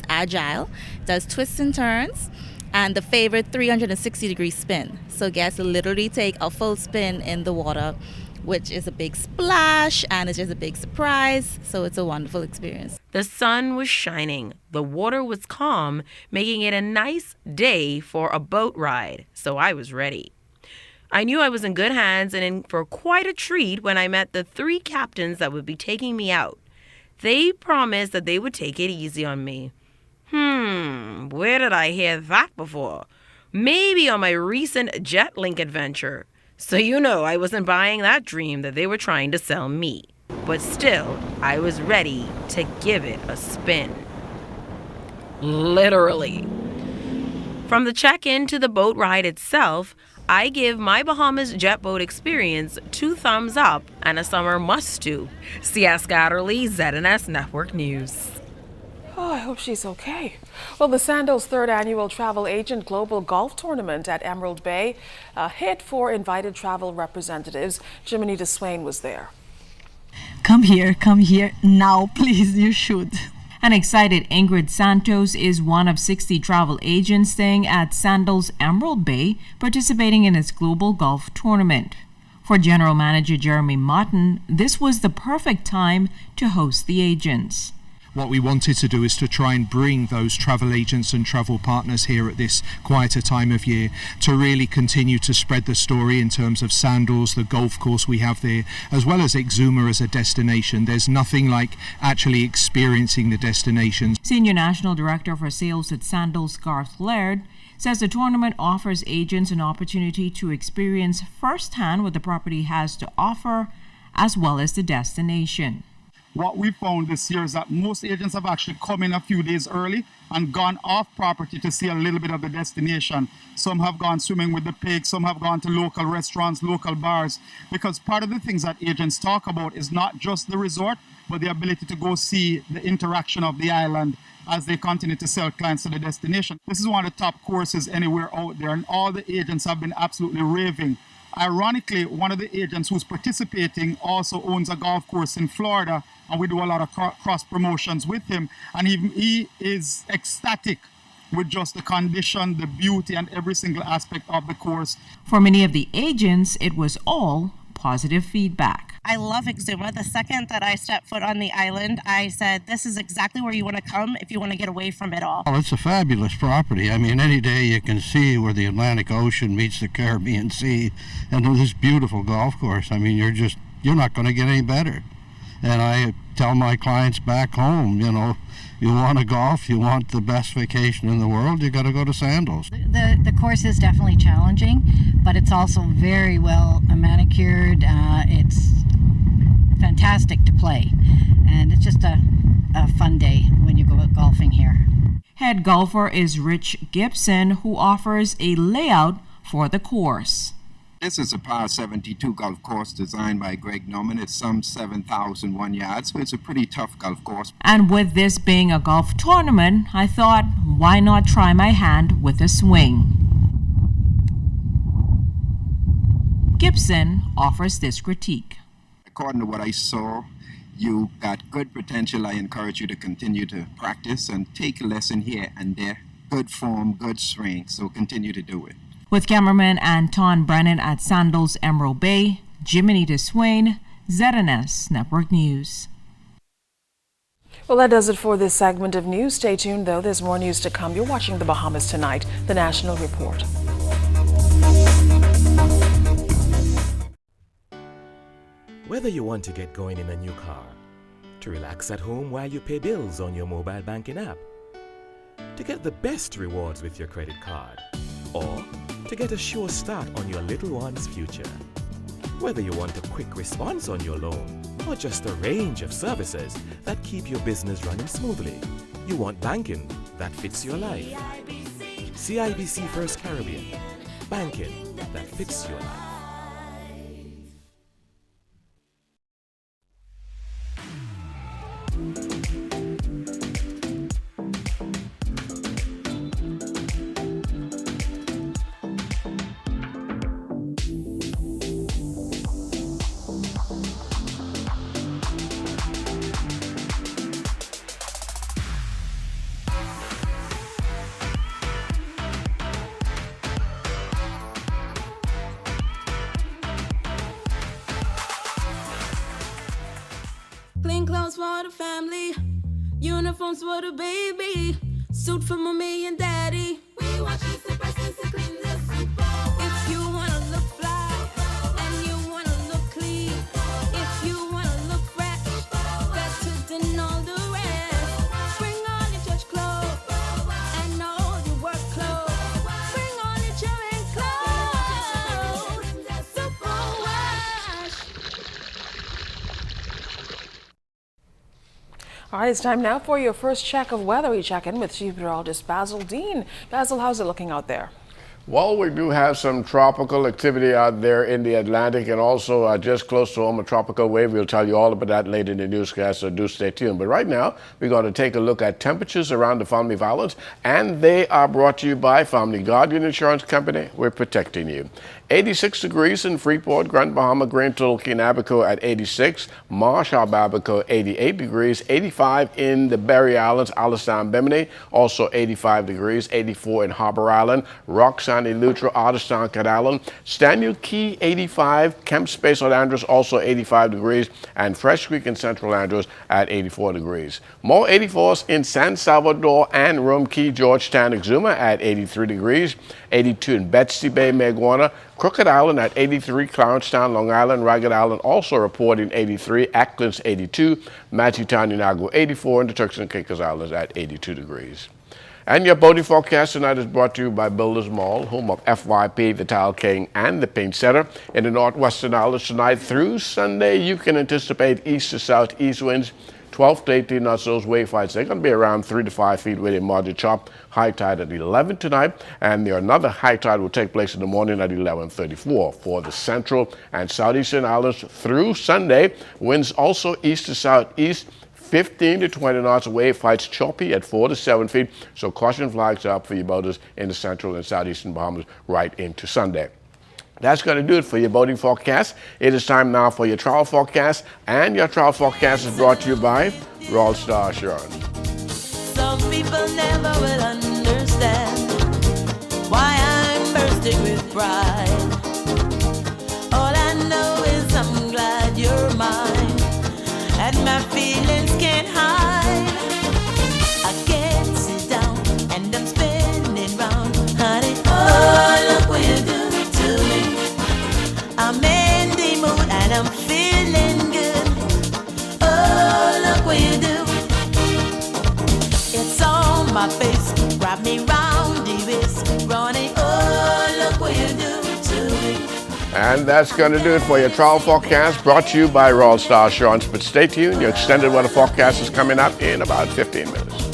agile, does twists and turns, and the favorite 360-degree spin. So guests literally take a full spin in the water, which is a big splash and it's just a big surprise. So it's a wonderful experience. The sun was shining. The water was calm, making it a nice day for a boat ride. So I was ready. I knew I was in good hands and in for quite a treat when I met the 3 captains that would be taking me out. They promised that they would take it easy on me. Where did I hear that before? Maybe on my recent JetLink adventure. So I wasn't buying that dream that they were trying to sell me. But still, I was ready to give it a spin. Literally. From the check-in to the boat ride itself, I give my Bahamas jet boat experience 2 thumbs up and a summer must-do. Sieska Adderley, ZNS Network News. Oh, I hope she's okay. Well, the Sandals' 3rd annual Travel Agent Global Golf Tournament at Emerald Bay, a hit for invited travel representatives. Jiminita Swain was there. Come here, now please, you should. An excited Ingrid Santos is one of 60 travel agents staying at Sandals Emerald Bay, participating in its global golf tournament. For General Manager Jeremy Martin, this was the perfect time to host the agents. What we wanted to do is to try and bring those travel agents and travel partners here at this quieter time of year to really continue to spread the story in terms of Sandals, the golf course we have there, as well as Exuma as a destination. There's nothing like actually experiencing the destination. Senior National Director for Sales at Sandals, Garth Laird, says the tournament offers agents an opportunity to experience firsthand what the property has to offer, as well as the destination. what we found this year is that most agents have actually come in a few days early and gone off property to see a little bit of the destination. Some have gone swimming with the pigs, some have gone to local restaurants, local bars, because part of the things that agents talk about is not just the resort, but the ability to go see the interaction of the island as they continue to sell clients to the destination. This is one of the top courses anywhere out there, and all the agents have been absolutely raving. Ironically, one of the agents who's participating also owns a golf course in Florida, and we do a lot of cross promotions with him, and he is ecstatic with just the condition, the beauty, and every single aspect of the course. For many of the agents, it was all positive feedback. I love Exuma. The second that I stepped foot on the island, I said, this is exactly where you want to come if you want to get away from it all. Well, it's a fabulous property. I mean, any day you can see where the Atlantic Ocean meets the Caribbean Sea, and this beautiful golf course. I mean, you're not going to get any better. And I tell my clients back home, you know, you want to golf, you want the best vacation in the world, you got to go to Sandals. The course is definitely challenging, but it's also very well manicured. It's fantastic to play, and it's just a fun day when you go golfing here. Head golfer is Rich Gibson, who offers a layout for the course. This is a par 72 golf course designed by Greg Norman. It's some 7,001 yards, so it's a pretty tough golf course. And with this being a golf tournament, I thought, why not try my hand with a swing? Gibson offers this critique. According to what I saw, you got good potential. I encourage you to continue to practice and take a lesson here and there. Good form, good swing, so continue to do it. With cameraman Anton Brennan at Sandals Emerald Bay, Jiminita Swain, ZNS Network News. Well, that does it for this segment of news. Stay tuned, though. There's more news to come. You're watching The Bahamas Tonight, the National Report. Whether you want to get going in a new car, to relax at home while you pay bills on your mobile banking app, to get the best rewards with your credit card, or to get a sure start on your little one's future. Whether you want a quick response on your loan or just a range of services that keep your business running smoothly, you want banking that fits your life. CIBC First Caribbean, banking that fits your life. Clean clothes for the family, uniforms for the baby, suit for mommy and daddy. We wash the suppressors to clean the super. If you wanna look fly and you wanna look clean, if you wanna look fresh, better than all the rest. Bring on your church clothes and all your work clothes. Bring on your children clothes. Super wash. All right, it's time now for your first check of weather. We check in with Chief Meteorologist Basil Dean. Basil, how's it looking out there? Well, we do have some tropical activity out there in the Atlantic and also just close to home, a tropical wave. We'll tell you all about that later in the newscast, so do stay tuned. But right now, we're going to take a look at temperatures around the Family Violence, and they are brought to you by Family Guardian Insurance Company. We're protecting you. 86 degrees in Freeport, Grand Bahama, Grand Tulkey, and Abaco at 86. Marshall, Abaco, 88 degrees. 85 in the Berry Islands, Alistown, Bimini, also 85 degrees. 84 in Harbor Island, Rock, Sandy, Lutra, Otterstown, Cat Island. Stanley Key, 85. Kemp Space, St. Andrews, also 85 degrees. And Fresh Creek in Central Andrews at 84 degrees. More 84s in San Salvador and Rome Key, Georgetown, Exuma at 83 degrees. 82 in Betsy Bay, Maguana. Crooked Island at 83, Clarencetown, Long Island, Ragged Island also reporting 83, Acklands 82, Matthewtown, Inago 84, and the Turks and Caicos Islands at 82 degrees. And your boating forecast tonight is brought to you by Builders Mall, home of FYP, the Tile King, and the Paint Center. In the northwestern islands tonight through Sunday, you can anticipate east to southeast winds, 12 to 18 knots. Those wave heights, they're going to be around 3 to 5 feet with a moderate chop. High tide at 11 tonight, and another high tide will take place in the morning at 11:34 for the central and southeastern islands through Sunday. Winds also east to southeast, 15 to 20 knots. Wave heights choppy at 4 to 7 feet. So caution flags up for your boaters in the central and southeastern Bahamas right into Sunday. That's going to do it for your boating forecast. It is time now for your travel forecast, and your travel forecast is brought to you by Royal Star Assurance. Some people never will understand why I'm bursting with pride. All I know is I'm glad you're mine, and my feelings can't hide. I can't sit down and I'm spinning round, honey. Oh, look what you do to me. I'm in the mood and I'm feeling good. Oh, look what you do. It's on my face, wrap me round the waist, Ronnie. Oh, look what you do to me. And that's going to do it for your travel forecast, brought to you by Royal Star Assurance. But stay tuned, your extended weather forecast is coming up in about 15 minutes.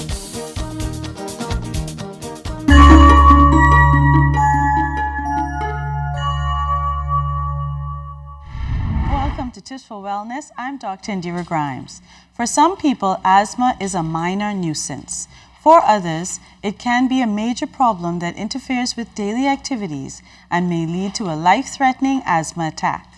Welcome to Tips for Wellness. I'm Dr. Indira Grimes. For some people, asthma is a minor nuisance. For others, it can be a major problem that interferes with daily activities and may lead to a life-threatening asthma attack.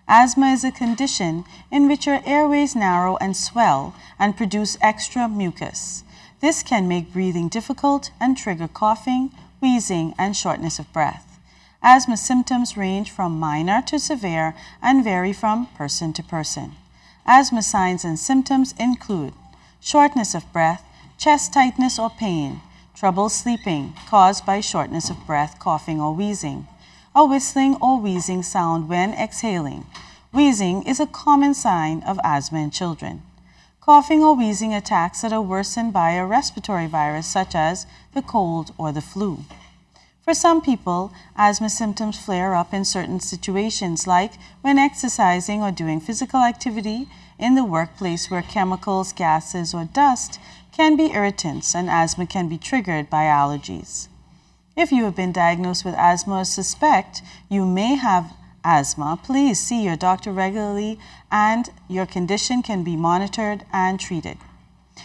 Asthma is a condition in which your airways narrow and swell and produce extra mucus. This can make breathing difficult and trigger coughing, wheezing, and shortness of breath. Asthma symptoms range from minor to severe and vary from person to person. Asthma signs and symptoms include shortness of breath, chest tightness or pain, trouble sleeping caused by shortness of breath, coughing, or wheezing, a whistling or wheezing sound when exhaling. Wheezing is a common sign of asthma in children. Coughing or wheezing attacks that are worsened by a respiratory virus such as the cold or the flu. For some people, asthma symptoms flare up in certain situations, like when exercising or doing physical activity in the workplace where chemicals, gases, or dust can be irritants, and asthma can be triggered by allergies. If you have been diagnosed with asthma or suspect you may have asthma, please see your doctor regularly, and your condition can be monitored and treated.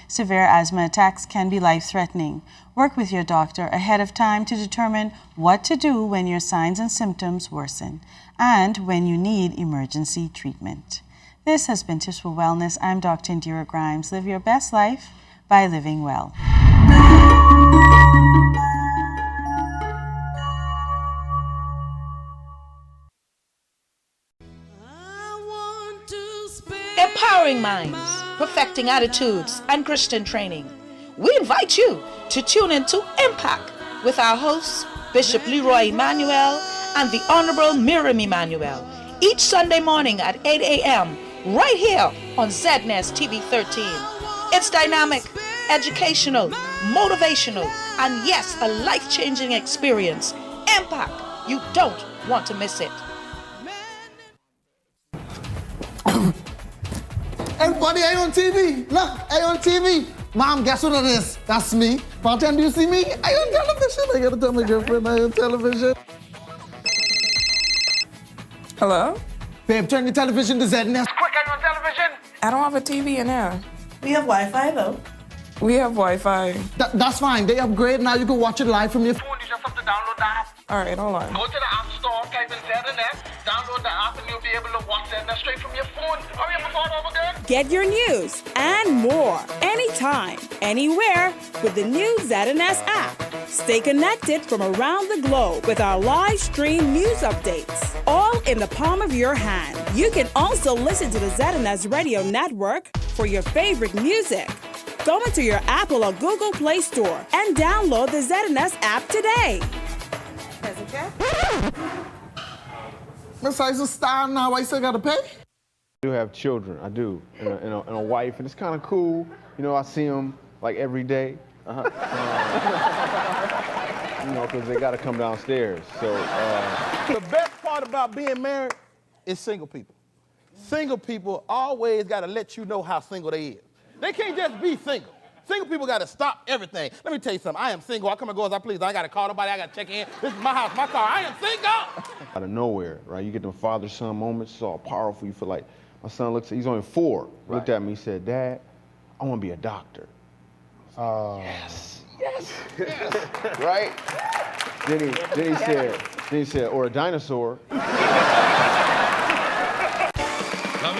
Severe asthma attacks can be life-threatening. Work with your doctor ahead of time to determine what to do when your signs and symptoms worsen and when you need emergency treatment. This has been Tips for Wellness. I'm Dr. Indira Grimes. Live your best life by living well. Empowering minds, perfecting attitudes, and Christian training. We invite you to tune into Impact with our hosts, Bishop Leroy Emmanuel and the Honorable Miriam Emmanuel, each Sunday morning at 8 a.m. right here on ZNES TV 13. It's dynamic, educational, motivational, and yes, a life-changing experience. Impact. You don't want to miss it. Everybody, are you on TV? Look, are you on TV? Mom, guess what it is? That's me. Bartender, do you see me? Are you on television? I gotta tell my girlfriend I'm on television. Hello? Babe, turn your television to ZNES. Quick, are you on television? I don't have a TV in here. We have Wi-Fi though. We have Wi-Fi. That's fine. They upgrade now. You can watch it live from your phone. You just have to download the app. All right, hold on. Go to the App Store, type in ZNS, download the app, and you'll be able to watch ZNS straight from your phone. Hurry up before it's over there. Get your news and more anytime, anywhere with the new ZNS app. Stay connected from around the globe with our live stream news updates, all in the palm of your hand. You can also listen to the ZNS Radio Network for your favorite music. Go into your Apple or Google Play Store and download the ZNS app today. Miss I's a star now. I still gotta pay? I do have children, I do, and a wife, and it's kind of cool. You know, I see them like every day, You know, because they got to come downstairs. So The best part about being married is single people. Single people always got to let you know how single they is. They can't just be single. Single people got to stop everything. Let me tell you something. I am single. I come and go as I please. I got to call nobody. I got to check in. This is my house, my car. I am single. out of nowhere, right? You get them father-son moments. It's all powerful. You feel like, my son he's only 4. Looked at me and said, Dad, I want to be a doctor. Yes. Right? Then he said, or a dinosaur. Coming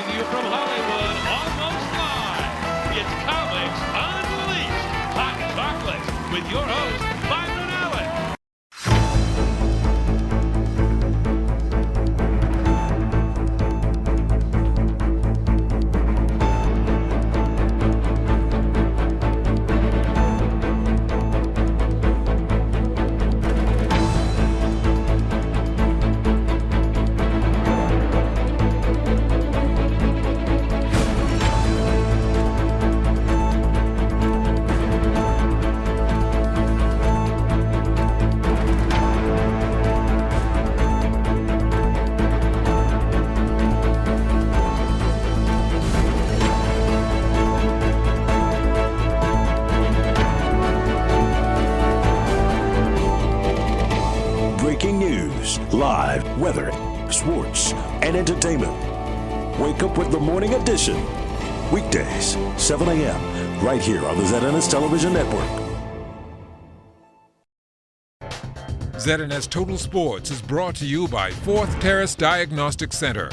to you from Hollywood, almost live, it's Comics Unleashed, Hot Chocolate, with your host, Byron Allen. Breaking news, live, weather, sports, and entertainment. Wake up with the Morning Edition. Weekdays, 7 a.m., right here on the ZNS Television Network. ZNS Total Sports is brought to you by Fourth Terrace Diagnostic Center.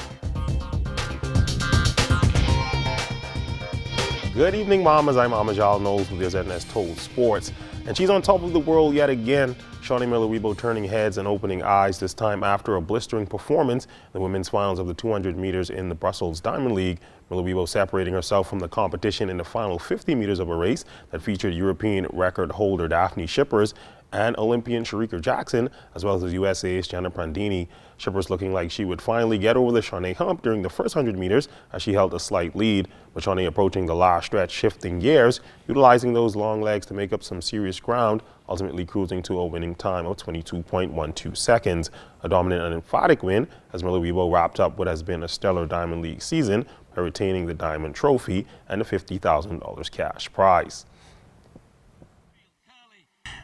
Good evening, mamas. I'm Amajal Knowles with your ZNS Total Sports. And she's on top of the world yet again. Shaunae Miller-Uibo turning heads and opening eyes, this time after a blistering performance in the women's finals of the 200 meters in the Brussels Diamond League. Miller-Uibo separating herself from the competition in the final 50 meters of a race that featured European record holder Daphne Schippers and Olympian Shericka Jackson, as well as the USA ace Gianna Prandini. Schippers looking like she would finally get over the Shaunae hump during the first 100 meters as she held a slight lead, but Shaunae approaching the last stretch, shifting gears, utilizing those long legs to make up some serious ground, ultimately cruising to a winning time of 22.12 seconds. A dominant and emphatic win as Miller-Uibo wrapped up what has been a stellar Diamond League season by retaining the Diamond Trophy and the $50,000 cash prize.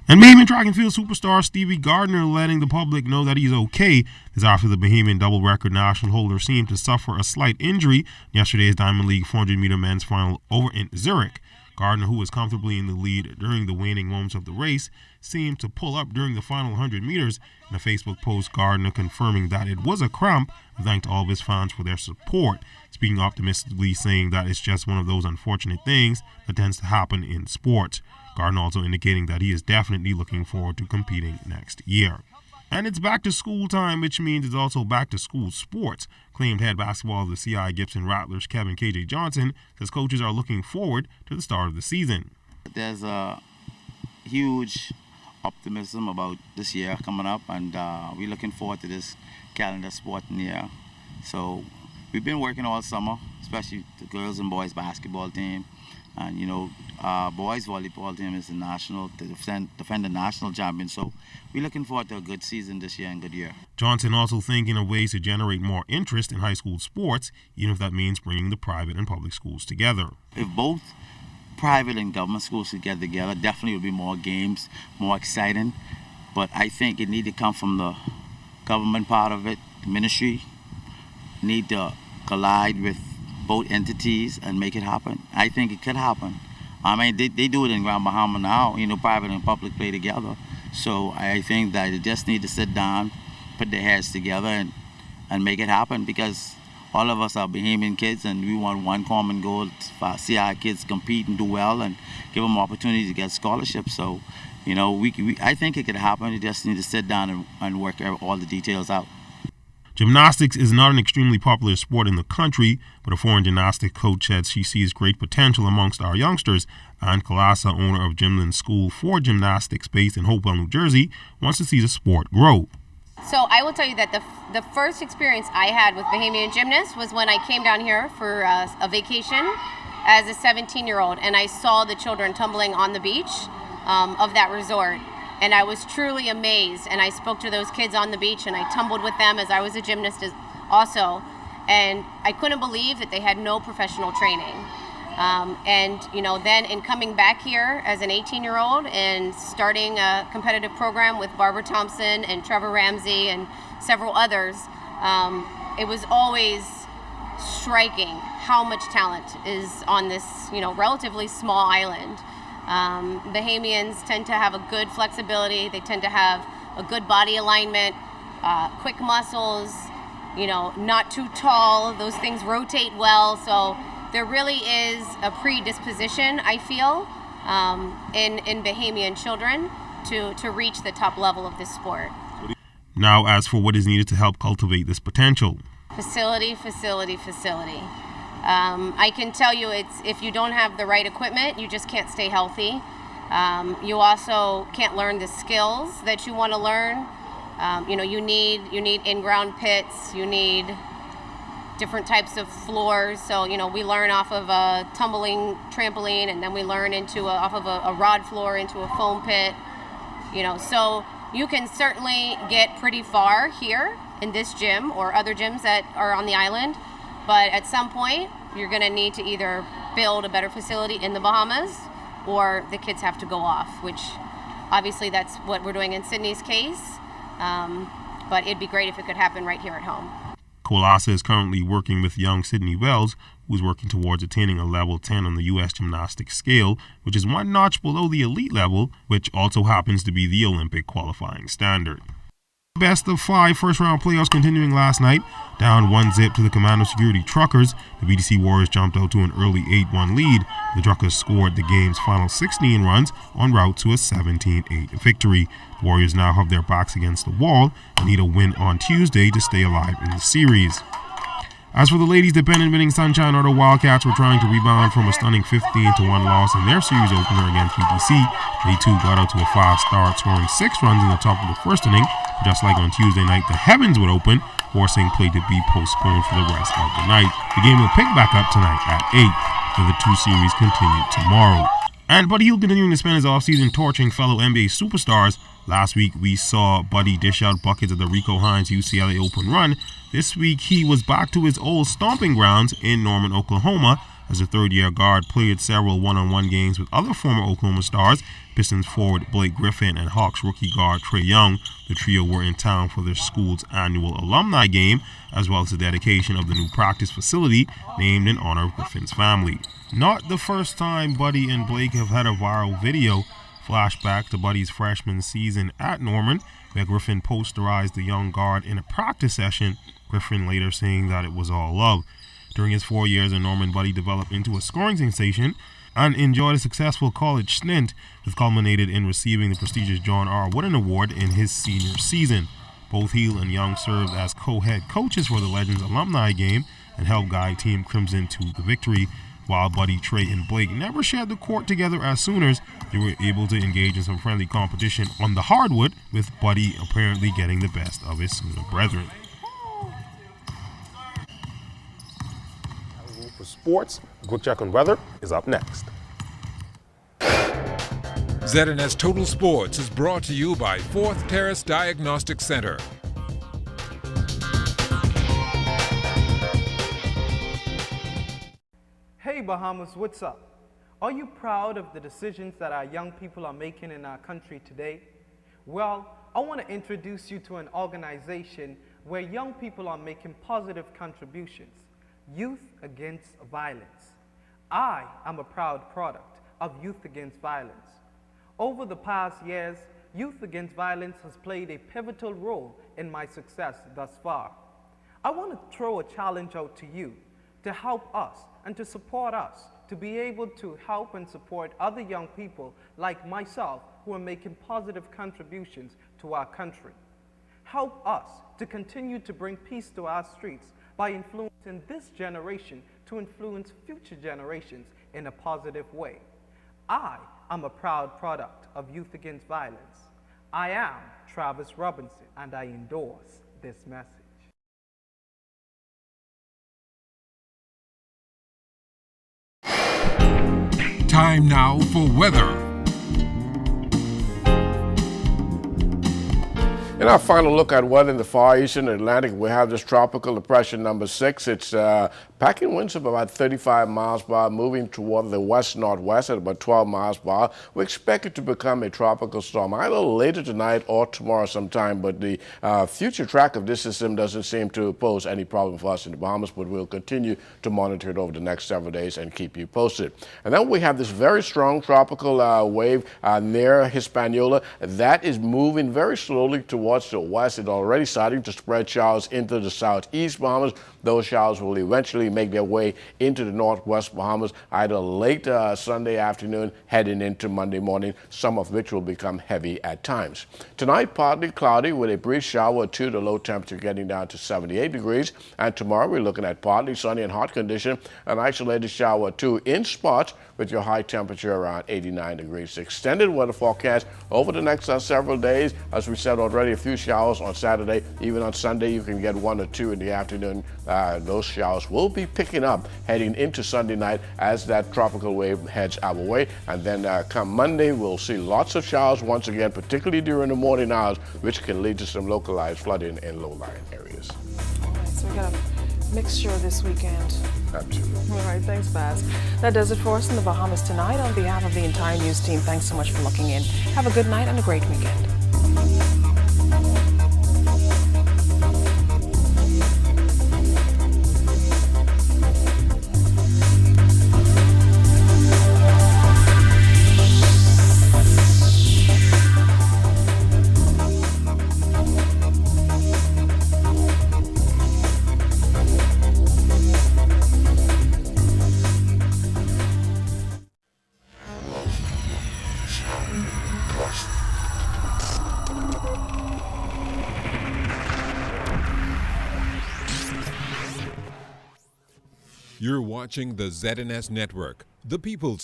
And Bahamian track and field superstar Stevie Gardner letting the public know that he's okay. This after the Bahamian double record national holder seemed to suffer a slight injury in yesterday's Diamond League 400-meter men's final over in Zurich. Gardner, who was comfortably in the lead during the waning moments of the race, seemed to pull up during the final 100 meters. In a Facebook post, Gardner confirming that it was a cramp and thanked all of his fans for their support, speaking optimistically, saying that it's just one of those unfortunate things that tends to happen in sports. Gardner also indicating that he is definitely looking forward to competing next year. And it's back to school time, which means it's also back to school sports. Claimed head basketball of the C.I. Gibson Rattlers, Kevin K.J. Johnson, says coaches are looking forward to the start of the season. There's a huge optimism about this year coming up, and we're looking forward to this calendar sporting year. So we've been working all summer, especially the girls and boys basketball team. And, you know, boys volleyball team is the national, to defend the national champion. So we're looking forward to a good season this year and good year. Johnson also thinking of ways to generate more interest in high school sports, even if that means bringing the private and public schools together. If both private and government schools could get together, definitely would be more games, more exciting. But I think it need to come from the government part of it. The ministry need to collide with both entities and make it happen. I think it could happen. I mean, they do it in Grand Bahama now, you know, private and public play together. So I think that they just need to sit down, put their heads together and make it happen, because all of us are Bahamian kids and we want one common goal to see our kids compete and do well and give them opportunities to get scholarships. So, you know, I think it could happen. You just need to sit down and work all the details out. Gymnastics is not an extremely popular sport in the country, but a foreign gymnastics coach says she sees great potential amongst our youngsters. Ann Kalasa, owner of Gymland School for Gymnastics based in Hopewell, New Jersey, wants to see the sport grow. So I will tell you that the first experience I had with Bahamian gymnasts was when I came down here for a vacation as a 17-year-old, and I saw the children tumbling on the beach. of that resort. And I was truly amazed, and I spoke to those kids on the beach, and I tumbled with them as I was a gymnast also, and I couldn't believe that they had no professional training. And then in coming back here as an 18-year-old and starting a competitive program with Barbara Thompson and Trevor Ramsey and several others, it was always striking how much talent is on this relatively small island. Bahamians tend to have a good flexibility. They tend to have a good body alignment, quick muscles, not too tall. Those things rotate well. So there really is a predisposition, I feel, in Bahamian children to reach the top level of this sport. Now, as for what is needed to help cultivate this potential. Facility. I can tell you, if you don't have the right equipment, you just can't stay healthy. You also can't learn the skills that you want to learn. You need in-ground pits. You need different types of floors. So we learn off of a tumbling trampoline, and then we learn off of a rod floor into a foam pit. So you can certainly get pretty far here in this gym or other gyms that are on the island. But at some point, you're going to need to either build a better facility in the Bahamas, or the kids have to go off, which obviously that's what we're doing in Sydney's case. But it'd be great if it could happen right here at home. Kolasa is currently working with young Sydney Wells, who's working towards attaining a level 10 on the U.S. gymnastics scale, which is one notch below the elite level, which also happens to be the Olympic qualifying standard. Best of 5 first-round playoffs continuing last night. Down 1-0 to the Commando Security Truckers, the BDC Warriors jumped out to an early 8-1 lead. The Truckers scored the game's final 16 runs en route to a 17-8 victory. The Warriors now have their backs against the wall and need a win on Tuesday to stay alive in the series. As for the ladies, the Bennett-winning Sunshine Auto Wildcats were trying to rebound from a stunning 15-1 loss in their series opener against BTC. They too got out to a fast start, scoring 6 runs in the top of the first inning. Just like on Tuesday night, the heavens would open, forcing play to be postponed for the rest of the night. The game will pick back up tonight at 8, for the 2 series continue tomorrow. And Buddy Hield continuing to spend his offseason torching fellow NBA superstars. Last week, we saw Buddy dish out buckets at the Rico Hines UCLA Open Run. This week, he was back to his old stomping grounds in Norman, Oklahoma, as a third-year guard played several one-on-one games with other former Oklahoma stars, Pistons forward Blake Griffin and Hawks rookie guard Trae Young. The trio were in town for their school's annual alumni game, as well as the dedication of the new practice facility named in honor of Griffin's family. Not the first time Buddy and Blake have had a viral video. Flashback to Buddy's freshman season at Norman, where Griffin posterized the young guard in a practice session, Griffin later saying that it was all love. During his 4 years in Norman, Buddy developed into a scoring sensation and enjoyed a successful college stint, which culminated in receiving the prestigious John R. Wooden Award in his senior season. Both Hield and Young served as co-head coaches for the Legends alumni game and helped guide Team Crimson to the victory. While Buddy, Trae, and Blake never shared the court together as Sooners, they were able to engage in some friendly competition on the hardwood, with Buddy apparently getting the best of his Sooner brethren. For sports, a quick check on weather is up next. ZNS Total Sports is brought to you by Fourth Terrace Diagnostic Center. Hey Bahamas, what's up? Are you proud of the decisions that our young people are making in our country today? Well, I want to introduce you to an organization where young people are making positive contributions. Youth Against Violence. I am a proud product of Youth Against Violence. Over the past years, Youth Against Violence has played a pivotal role in my success thus far. I want to throw a challenge out to you to help us and to support us to be able to help and support other young people like myself who are making positive contributions to our country. Help us to continue to bring peace to our streets by influencing this generation to influence future generations in a positive way. I am a proud product of Youth Against Violence. I am Travis Robinson, and I endorse this message. Time now for weather. our final look at weather in the far eastern Atlantic, we have this tropical depression number 6. It's packing winds of about 35 miles per hour, moving toward the west-northwest at about 12 miles per hour. We expect it to become a tropical storm either later tonight or tomorrow sometime, but the future track of this system doesn't seem to pose any problem for us in the Bahamas, but we'll continue to monitor it over the next several days and keep you posted. And then we have this very strong tropical wave near Hispaniola that is moving very slowly towards the west. It's already starting to spread showers into the southeast Bahamas. Those showers will eventually make their way into the northwest Bahamas either late Sunday afternoon heading into Monday morning, some of which will become heavy at times. Tonight, partly cloudy with a brief shower or two, the low temperature getting down to 78 degrees. And tomorrow we're looking at partly sunny and hot condition, an isolated shower or two in spots with your high temperature around 89 degrees. Extended weather forecast over the next several days. As we said already, a few showers on Saturday. Even on Sunday, you can get 1 or 2 in the afternoon. Those showers will be picking up heading into Sunday night as that tropical wave heads our way. And then come Monday, we'll see lots of showers once again, particularly during the morning hours, which can lead to some localized flooding in low-lying areas. All right, so we got a mixture this weekend. Absolutely. All right, thanks, Baz. That does it for us in the Bahamas tonight. On behalf of the entire news team, thanks so much for looking in. Have a good night and a great weekend. You're watching the ZNS Network, the people's